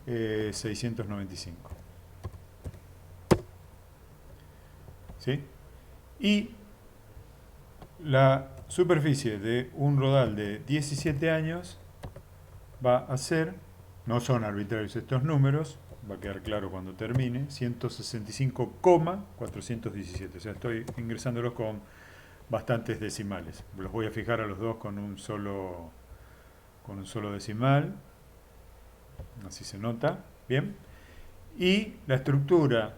Speaker 1: 695. ¿Sí? Y la superficie de un rodal de 17 años va a ser, no son arbitrarios estos números, va a quedar claro cuando termine, 165,417. O sea, estoy ingresándolos con bastantes decimales. Los voy a fijar a los dos con un solo decimal. Así se nota. Bien. Y la estructura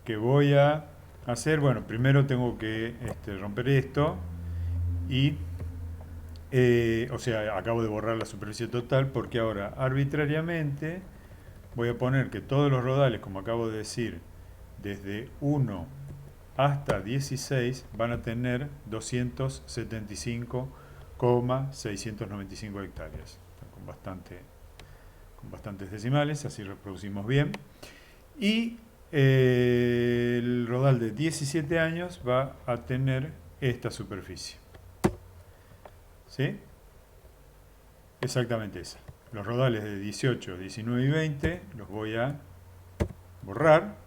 Speaker 1: que voy a hacer, bueno, primero tengo que romper esto y o sea, acabo de borrar la superficie total porque ahora arbitrariamente voy a poner que todos los rodales, como acabo de decir, desde 1 hasta 16 van a tener 275,695 hectáreas. Con bastantes decimales, así reproducimos bien. Y el rodal de 17 años va a tener esta superficie. ¿Sí? Exactamente esa. Los rodales de 18, 19 y 20 los voy a borrar,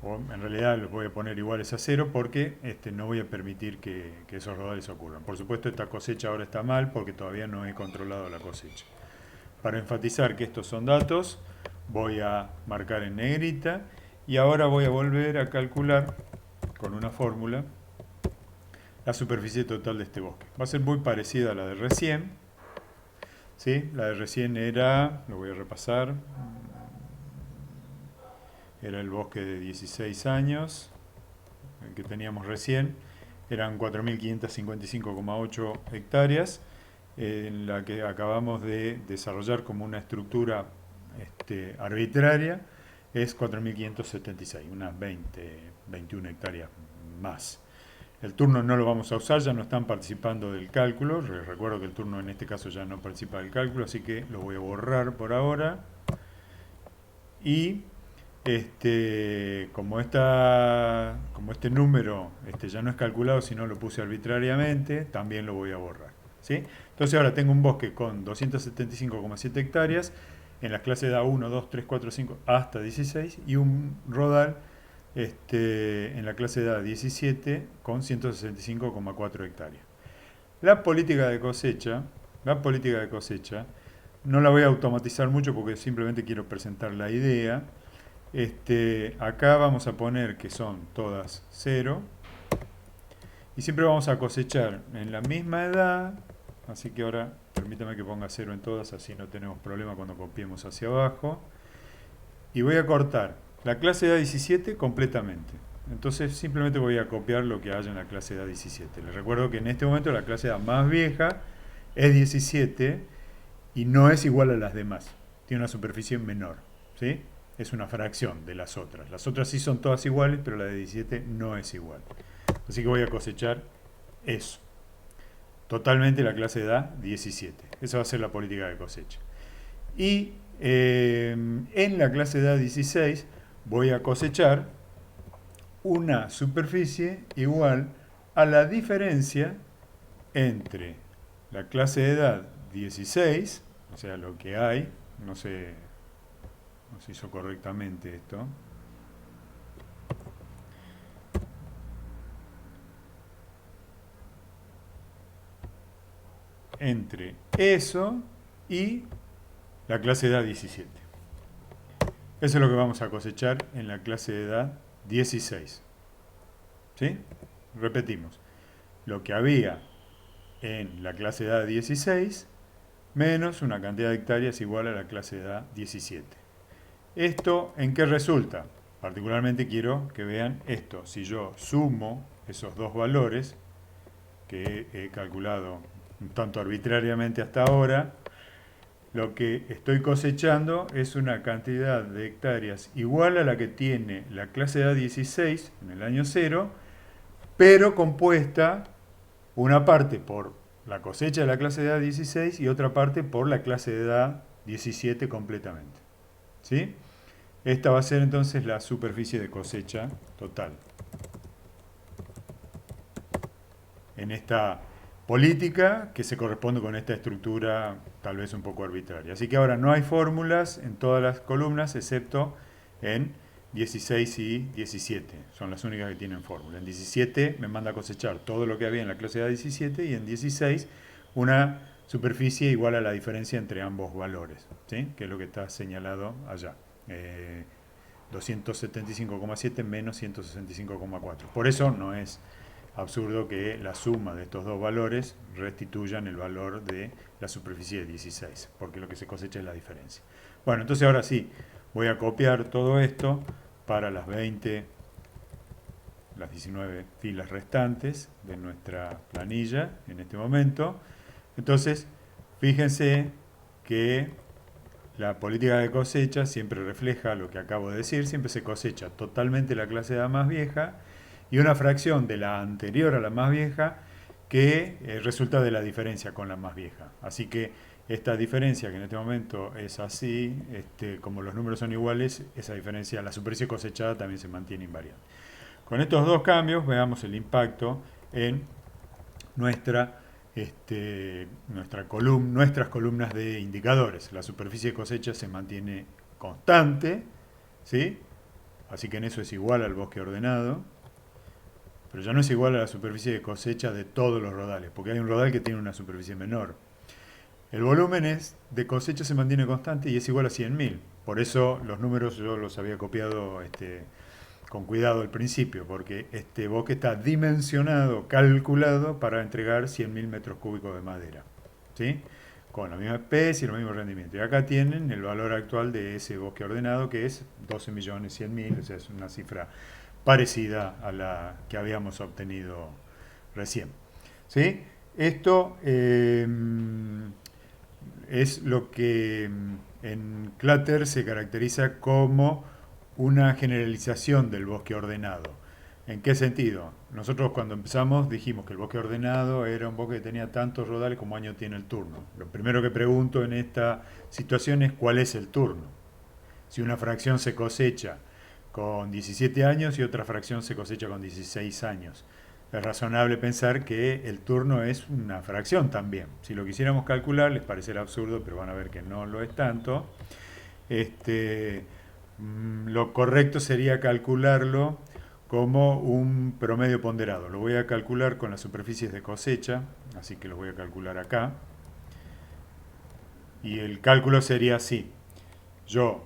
Speaker 1: o en realidad los voy a poner iguales a 0 porque no voy a permitir que esos rodales ocurran. Por supuesto, esta cosecha ahora está mal porque todavía no he controlado la cosecha. Para enfatizar que estos son datos, voy a marcar en negrita y ahora voy a volver a calcular con una fórmula la superficie total de este bosque. Va a ser muy parecida a la de recién. ¿Sí? La de recién era, lo voy a repasar, era el bosque de 16 años, el que teníamos recién, eran 4.555,8 hectáreas, en la que acabamos de desarrollar como una estructura arbitraria, es 4.576, unas 21 hectáreas más. El turno no lo vamos a usar, ya no están participando del cálculo. Recuerdo que el turno en este caso ya no participa del cálculo, así que lo voy a borrar por ahora. Y como este número ya no es calculado, sino lo puse arbitrariamente, también lo voy a borrar. ¿Sí? Entonces ahora tengo un bosque con 275,7 hectáreas en las clases A1, 2, 3, 4, 5 hasta 16 y un rodal en la clase de edad 17 con 165,4 hectáreas. La política de cosecha, no la voy a automatizar mucho porque simplemente quiero presentar la idea. Acá vamos a poner que son todas 0 y siempre vamos a cosechar en la misma edad, así que ahora permítame que ponga 0 en todas, así no tenemos problema cuando copiemos hacia abajo. Y voy a cortar la clase de edad 17 completamente. Entonces simplemente voy a copiar lo que haya en la clase de edad 17. Les recuerdo que en este momento la clase de edad más vieja es 17 y no es igual a las demás. Tiene una superficie menor, ¿sí? Es una fracción de las otras. Las otras sí son todas iguales, pero la de 17 no es igual. Así que voy a cosechar eso. Totalmente la clase de edad 17. Esa va a ser la política de cosecha. Y en la clase de edad 16 voy a cosechar una superficie igual a la diferencia entre la clase de edad 16, o sea, lo que hay, no sé, no se hizo correctamente esto, entre eso y la clase de edad 17. Eso es lo que vamos a cosechar en la clase de edad 16. ¿Sí? Repetimos. Lo que había en la clase de edad 16 menos una cantidad de hectáreas igual a la clase de edad 17. ¿Esto en qué resulta? Particularmente quiero que vean esto. Si yo sumo esos dos valores que he calculado un tanto arbitrariamente hasta ahora, lo que estoy cosechando es una cantidad de hectáreas igual a la que tiene la clase de edad 16 en el año 0, pero compuesta una parte por la cosecha de la clase de edad 16 y otra parte por la clase de edad 17 completamente. ¿Sí? Esta va a ser entonces la superficie de cosecha total. En esta política que se corresponde con esta estructura tal vez un poco arbitraria. Así que ahora no hay fórmulas en todas las columnas excepto en 16 y 17. Son las únicas que tienen fórmula. En 17 me manda a cosechar todo lo que había en la clase de 17 y en 16 una superficie igual a la diferencia entre ambos valores, ¿sí? Que es lo que está señalado allá. 275,7 menos 165,4. Por eso no es absurdo que la suma de estos dos valores restituyan el valor de la superficie de 16, porque lo que se cosecha es la diferencia. Bueno, entonces ahora sí, voy a copiar todo esto para las 19 filas restantes de nuestra planilla en este momento. Entonces, fíjense que la política de cosecha siempre refleja lo que acabo de decir, siempre se cosecha totalmente la clase de edad más vieja y una fracción de la anterior a la más vieja que resulta de la diferencia con la más vieja. Así que esta diferencia, que en este momento es así, como los números son iguales, esa diferencia, la superficie cosechada también se mantiene invariante. Con estos dos cambios veamos el impacto en nuestras columnas de indicadores. La superficie de cosecha se mantiene constante, ¿sí? Así que en eso es igual al bosque ordenado, pero ya no es igual a la superficie de cosecha de todos los rodales, porque hay un rodal que tiene una superficie menor. El volumen de cosecha se mantiene constante y es igual a 100.000. Por eso los números yo los había copiado con cuidado al principio, porque este bosque está dimensionado, calculado para entregar 100.000 metros cúbicos de madera, ¿sí? Con la misma especie y el mismo rendimiento. Y acá tienen el valor actual de ese bosque ordenado, que es 12.100.000, o sea, es una cifra parecida a la que habíamos obtenido recién. ¿Sí? Esto es lo que en Clutter se caracteriza como una generalización del bosque ordenado. ¿En qué sentido? Nosotros cuando empezamos dijimos que el bosque ordenado era un bosque que tenía tantos rodales como año tiene el turno. Lo primero que pregunto en esta situación es cuál es el turno. Si una fracción se cosecha con 17 años y otra fracción se cosecha con 16 años. Es razonable pensar que el turno es una fracción también. Si lo quisiéramos calcular, les parecerá absurdo, pero van a ver que no lo es tanto. Lo correcto sería calcularlo como un promedio ponderado. Lo voy a calcular con las superficies de cosecha, así que lo voy a calcular acá. Y el cálculo sería así. Yo,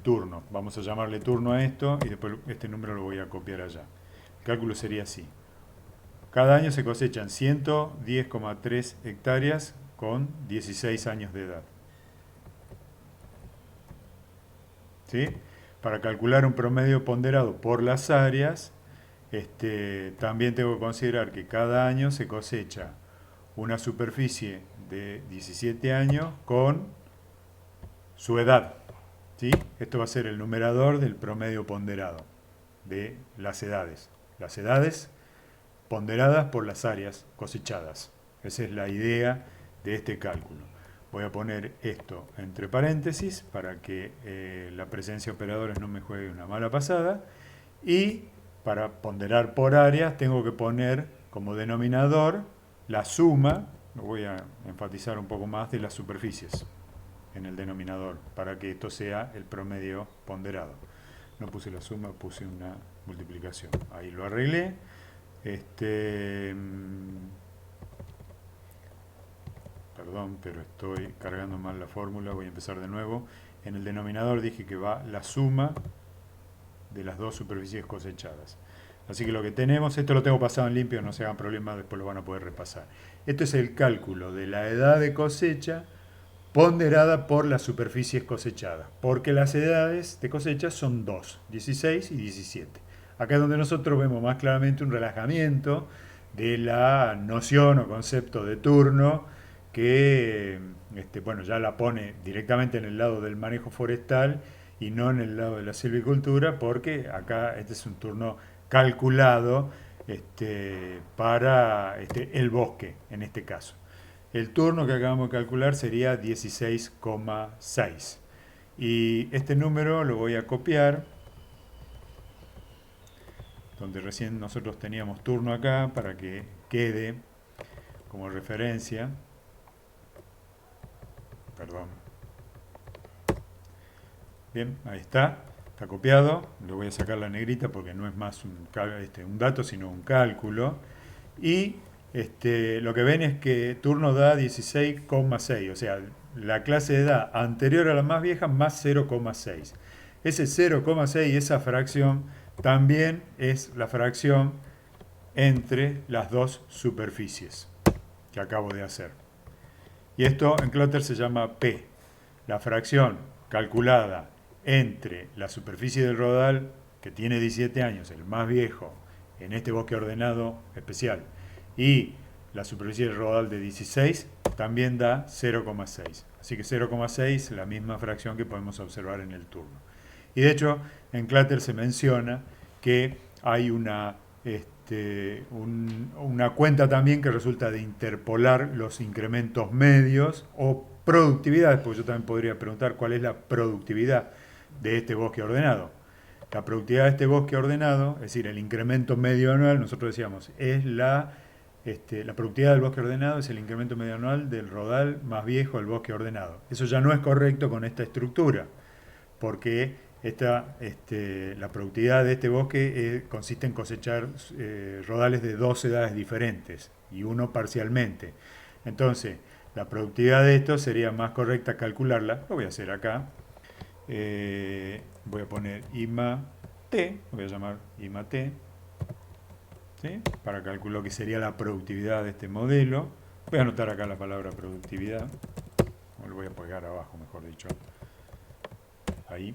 Speaker 1: turno, vamos a llamarle turno a esto y después este número lo voy a copiar allá. El cálculo sería así. Cada año se cosechan 110,3 hectáreas con 16 años de edad. ¿Sí? Para calcular un promedio ponderado por las áreas, también tengo que considerar que cada año se cosecha una superficie de 17 años con su edad. ¿Sí? Esto va a ser el numerador del promedio ponderado de las edades. Las edades ponderadas por las áreas cosechadas. Esa es la idea de este cálculo. Voy a poner esto entre paréntesis para que la presencia de operadores no me juegue una mala pasada. Y para ponderar por áreas tengo que poner como denominador la suma, lo voy a enfatizar un poco más, de las superficies en el denominador para que esto sea el promedio ponderado. No puse la suma, puse una multiplicación. Ahí lo arreglé. Perdón, pero estoy cargando mal la fórmula, voy a empezar de nuevo. En el denominador dije que va la suma de las dos superficies cosechadas. Así que lo que tenemos, esto lo tengo pasado en limpio, no se hagan problemas, después lo van a poder repasar. Esto es el cálculo de la edad de cosecha ponderada por las superficies cosechadas, porque las edades de cosecha son dos, 16 y 17. Acá es donde nosotros vemos más claramente un relajamiento de la noción o concepto de turno que bueno, ya la pone directamente en el lado del manejo forestal y no en el lado de la silvicultura, porque acá este es un turno calculado para el bosque en este caso. El turno que acabamos de calcular sería 16,6. Y este número lo voy a copiar, donde recién nosotros teníamos turno acá, para que quede como referencia. Perdón. Bien, ahí está. Está copiado. Le voy a sacar la negrita porque no es más un dato, sino un cálculo. Y lo que ven es que turno da 16,6, o sea, la clase de edad anterior a la más vieja más 0,6. Ese 0,6, esa fracción, también es la fracción entre las dos superficies que acabo de hacer. Y esto en Clotter se llama P, la fracción calculada entre la superficie del rodal, que tiene 17 años, el más viejo, en este bosque ordenado especial, y la superficie del rodal de 16 también da 0,6. Así que 0,6 es la misma fracción que podemos observar en el turno. Y de hecho, en Clotter se menciona que hay una cuenta también que resulta de interpolar los incrementos medios o productividades, porque yo también podría preguntar cuál es la productividad de este bosque ordenado. La productividad de este bosque ordenado, es decir, el incremento medio anual, nosotros decíamos, es la productividad del bosque ordenado es el incremento medio anual del rodal más viejo del bosque ordenado. Eso ya no es correcto con esta estructura, porque la productividad de este bosque consiste en cosechar rodales de dos edades diferentes y uno parcialmente. Entonces, la productividad de esto sería más correcta calcularla. Lo voy a hacer acá. Voy a poner IMA-T, lo voy a llamar IMA-T, ¿sí? Para calcular lo que sería la productividad de este modelo. Voy a anotar acá la palabra productividad, o lo voy a pegar abajo, mejor dicho, ahí,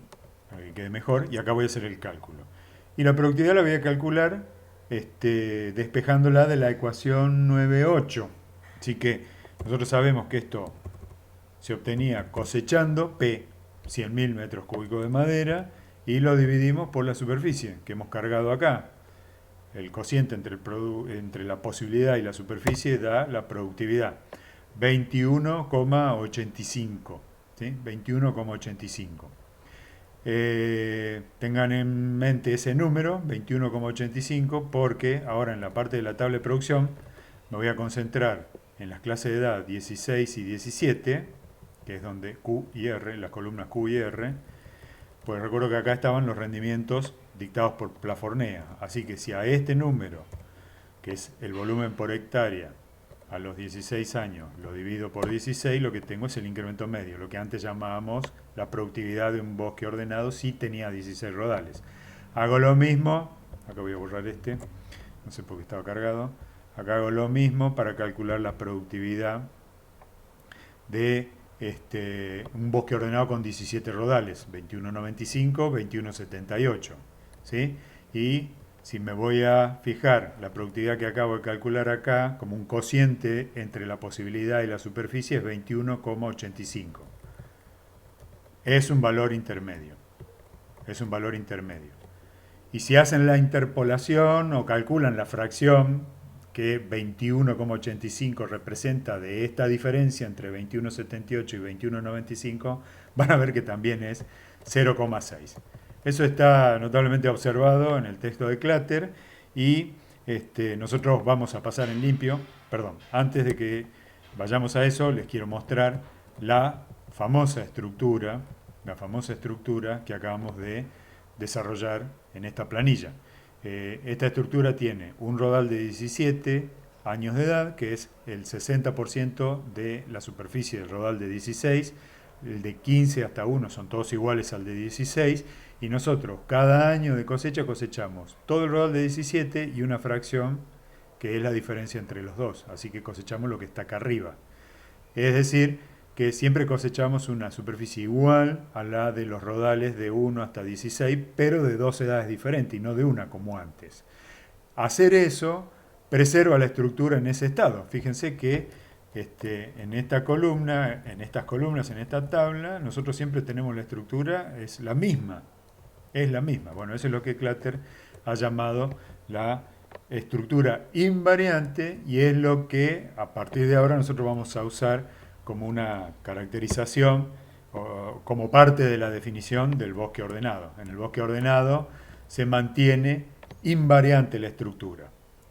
Speaker 1: para que quede mejor, y acá voy a hacer el cálculo. Y la productividad la voy a calcular despejándola de la ecuación 9,8. Así que nosotros sabemos que esto se obtenía cosechando P, 100.000 metros cúbicos de madera, y lo dividimos por la superficie que hemos cargado acá. El cociente entre la posibilidad y la superficie da la productividad. 21,85. ¿Sí? 21,85. Tengan en mente ese número, 21,85, porque ahora en la parte de la tabla de producción me voy a concentrar en las clases de edad 16 y 17, que es donde Q y R, las columnas Q y R, Pues recuerdo que acá estaban los rendimientos dictados por Plafornea. Así que si a este número, que es el volumen por hectárea, a los 16 años lo divido por 16, lo que tengo es el incremento medio, lo que antes llamábamos la productividad de un bosque ordenado si tenía 16 rodales. Hago lo mismo, acá voy a borrar este, no sé por qué estaba cargado, acá hago lo mismo para calcular la productividad de un bosque ordenado con 17 rodales, 21,95, 21,78, ¿sí? Y si me voy a fijar la productividad que acabo de calcular acá, como un cociente entre la posibilidad y la superficie, es 21,85. Es un valor intermedio. Es un valor intermedio. Y si hacen la interpolación o calculan la fracción que 21,85 representa de esta diferencia entre 21,78 y 21,95, van a ver que también es 0,6. Eso está notablemente observado en el texto de Clutter y nosotros vamos a pasar en limpio. Perdón, antes de que vayamos a eso, les quiero mostrar famosa estructura, la famosa estructura que acabamos de desarrollar en esta planilla. Esta estructura tiene un rodal de 17 años de edad, que es el 60% de la superficie del rodal de 16, el de 15 hasta 1 son todos iguales al de 16, y nosotros cada año de cosecha cosechamos todo el rodal de 17 y una fracción que es la diferencia entre los dos, así que cosechamos lo que está acá arriba. Es decir, que siempre cosechamos una superficie igual a la de los rodales de 1 hasta 16, pero de dos edades diferentes y no de una como antes. Hacer eso preserva la estructura en ese estado. Fíjense que en esta columna, en estas columnas, en esta tabla, nosotros siempre tenemos la estructura, es la misma. Es la misma. Bueno, eso es lo que Clutter ha llamado la estructura invariante y es lo que a partir de ahora nosotros vamos a usar como una caracterización o como parte de la definición del bosque ordenado. En el bosque ordenado se mantiene invariante la estructura.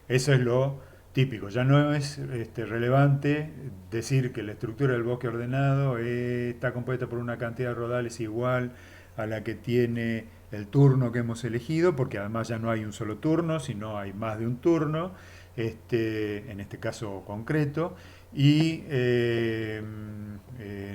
Speaker 1: Eso es lo típico. Ya no es relevante decir que la estructura del bosque ordenado está compuesta por una cantidad de rodales igual a la que tiene el turno que hemos elegido, porque además ya no hay un solo turno, sino hay más de un turno, en este caso concreto, y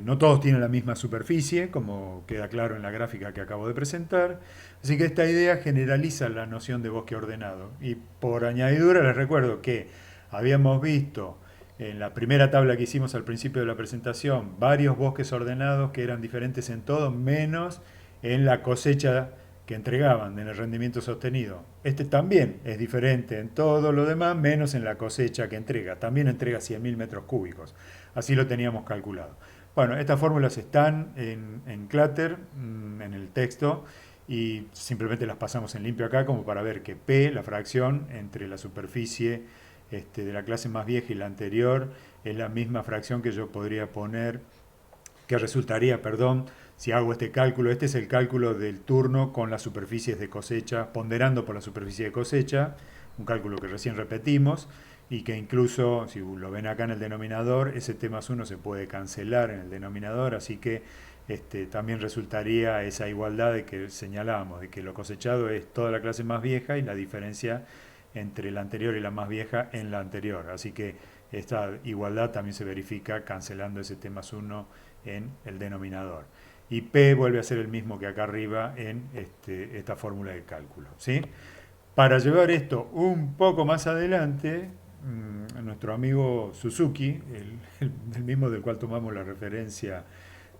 Speaker 1: no todos tienen la misma superficie, como queda claro en la gráfica que acabo de presentar. Así que esta idea generaliza la noción de bosque ordenado. Y por añadidura les recuerdo que habíamos visto en la primera tabla que hicimos al principio de la presentación varios bosques ordenados que eran diferentes en todo, menos en la cosecha que entregaban, en el rendimiento sostenido. Este también es diferente en todo lo demás, menos en la cosecha que entrega. También entrega 100.000 metros cúbicos. Así lo teníamos calculado. Bueno, estas fórmulas están en Clutter, en el texto, y simplemente las pasamos en limpio acá como para ver que P, la fracción entre la superficie de la clase más vieja y la anterior, es la misma fracción que yo podría poner, que resultaría, perdón, si hago este cálculo. Este es el cálculo del turno con las superficies de cosecha, ponderando por la superficie de cosecha, un cálculo que recién repetimos y que incluso, si lo ven acá en el denominador, ese T más 1 se puede cancelar en el denominador, así que también resultaría esa igualdad de que señalábamos, de que lo cosechado es toda la clase más vieja y la diferencia entre la anterior y la más vieja en la anterior. Así que esta igualdad también se verifica cancelando ese T más 1 en el denominador. Y P vuelve a ser el mismo que acá arriba en esta fórmula de cálculo, ¿sí? Para llevar esto un poco más adelante, nuestro amigo Suzuki, el mismo del cual tomamos la referencia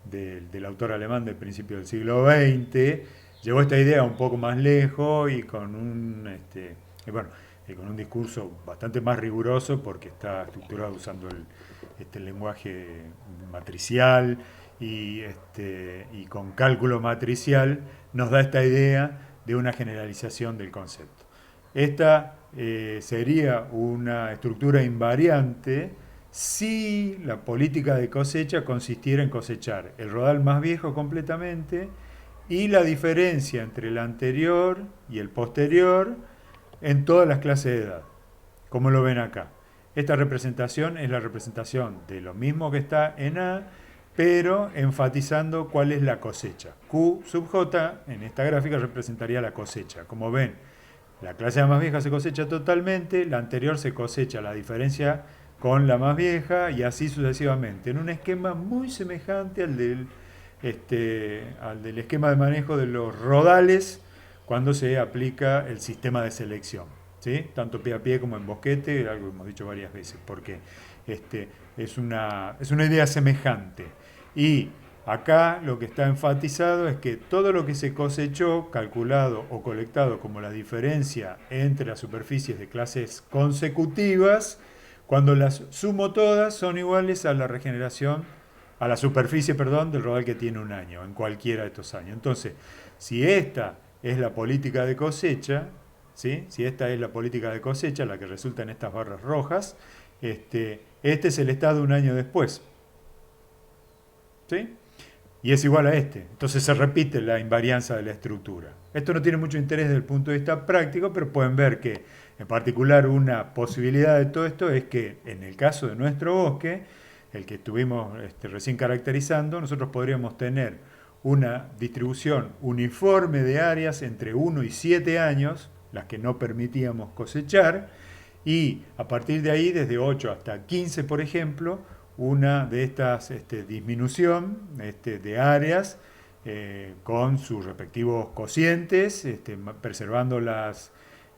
Speaker 1: del autor alemán del principio del siglo XX, llevó esta idea un poco más lejos y con con un discurso bastante más riguroso porque está estructurado usando el lenguaje matricial y con cálculo matricial, nos da esta idea de una generalización del concepto. Esta sería una estructura invariante si la política de cosecha consistiera en cosechar el rodal más viejo completamente y la diferencia entre el anterior y el posterior en todas las clases de edad, como lo ven acá. Esta representación es la representación de lo mismo que está en A, pero enfatizando cuál es la cosecha. Q sub J en esta gráfica representaría la cosecha. Como ven, la clase más vieja se cosecha totalmente, la anterior se cosecha la diferencia con la más vieja y así sucesivamente, en un esquema muy semejante al del esquema de manejo de los rodales cuando se aplica el sistema de selección, ¿sí? Tanto pie a pie como en bosquete, algo que hemos dicho varias veces, porque es una idea semejante. Y acá lo que está enfatizado es que todo lo que se cosechó, calculado o colectado como la diferencia entre las superficies de clases consecutivas, cuando las sumo todas son iguales a la regeneración, a la superficie, perdón, del rodal que tiene un año, en cualquiera de estos años. Entonces, si esta es la política de cosecha, ¿sí? Si esta es la política de cosecha, la que resulta en estas barras rojas, este es el estado un año después, ¿sí? Y es igual a este. Entonces se repite la invarianza de la estructura. Esto no tiene mucho interés desde el punto de vista práctico, pero pueden ver que en particular una posibilidad de todo esto es que en el caso de nuestro bosque, el que estuvimos recién caracterizando, nosotros podríamos tener una distribución uniforme de áreas entre 1 y 7 años, las que no permitíamos cosechar, y a partir de ahí, desde 8 hasta 15, por ejemplo, una de estas disminución de áreas con sus respectivos cocientes, preservando las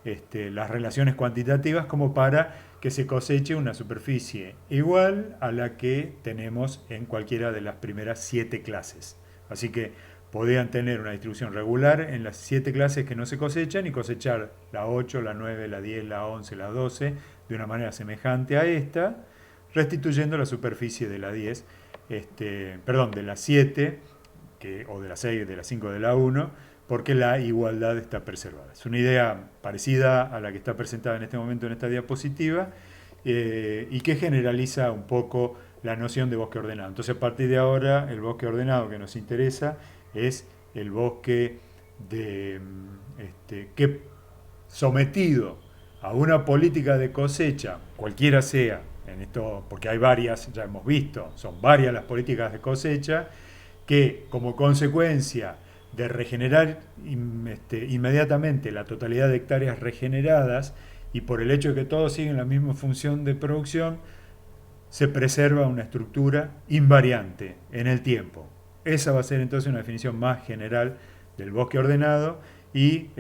Speaker 1: relaciones cuantitativas como para que se coseche una superficie igual a la que tenemos en cualquiera de las primeras 7 clases. Así que podrían tener una distribución regular en las 7 clases que no se cosechan y cosechar la 8, la 9, la 10, la 11, la 12 de una manera semejante a esta, restituyendo la superficie de la 10, perdón, de la 7, o de la 6, de la 5, de la 1, porque la igualdad está preservada. Es una idea parecida a la que está presentada en este momento en esta diapositiva y que generaliza un poco la noción de bosque ordenado. Entonces, a partir de ahora, el bosque ordenado que nos interesa es el bosque que sometido a una política de cosecha, cualquiera sea, en esto, porque hay varias, ya hemos visto, son varias las políticas de cosecha, que como consecuencia de regenerar inmediatamente la totalidad de hectáreas regeneradas y por el hecho de que todos siguen la misma función de producción, se preserva una estructura invariante en el tiempo. Esa va a ser entonces una definición más general del bosque ordenado y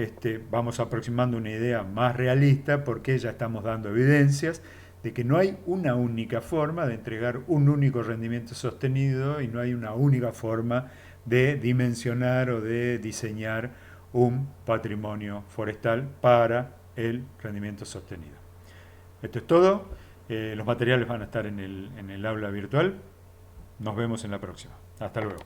Speaker 1: vamos aproximando una idea más realista porque ya estamos dando evidencias de que no hay una única forma de entregar un único rendimiento sostenido y no hay una única forma de dimensionar o de diseñar un patrimonio forestal para el rendimiento sostenido. Esto es todo. Los materiales van a estar en el aula virtual. Nos vemos en la próxima. Hasta luego.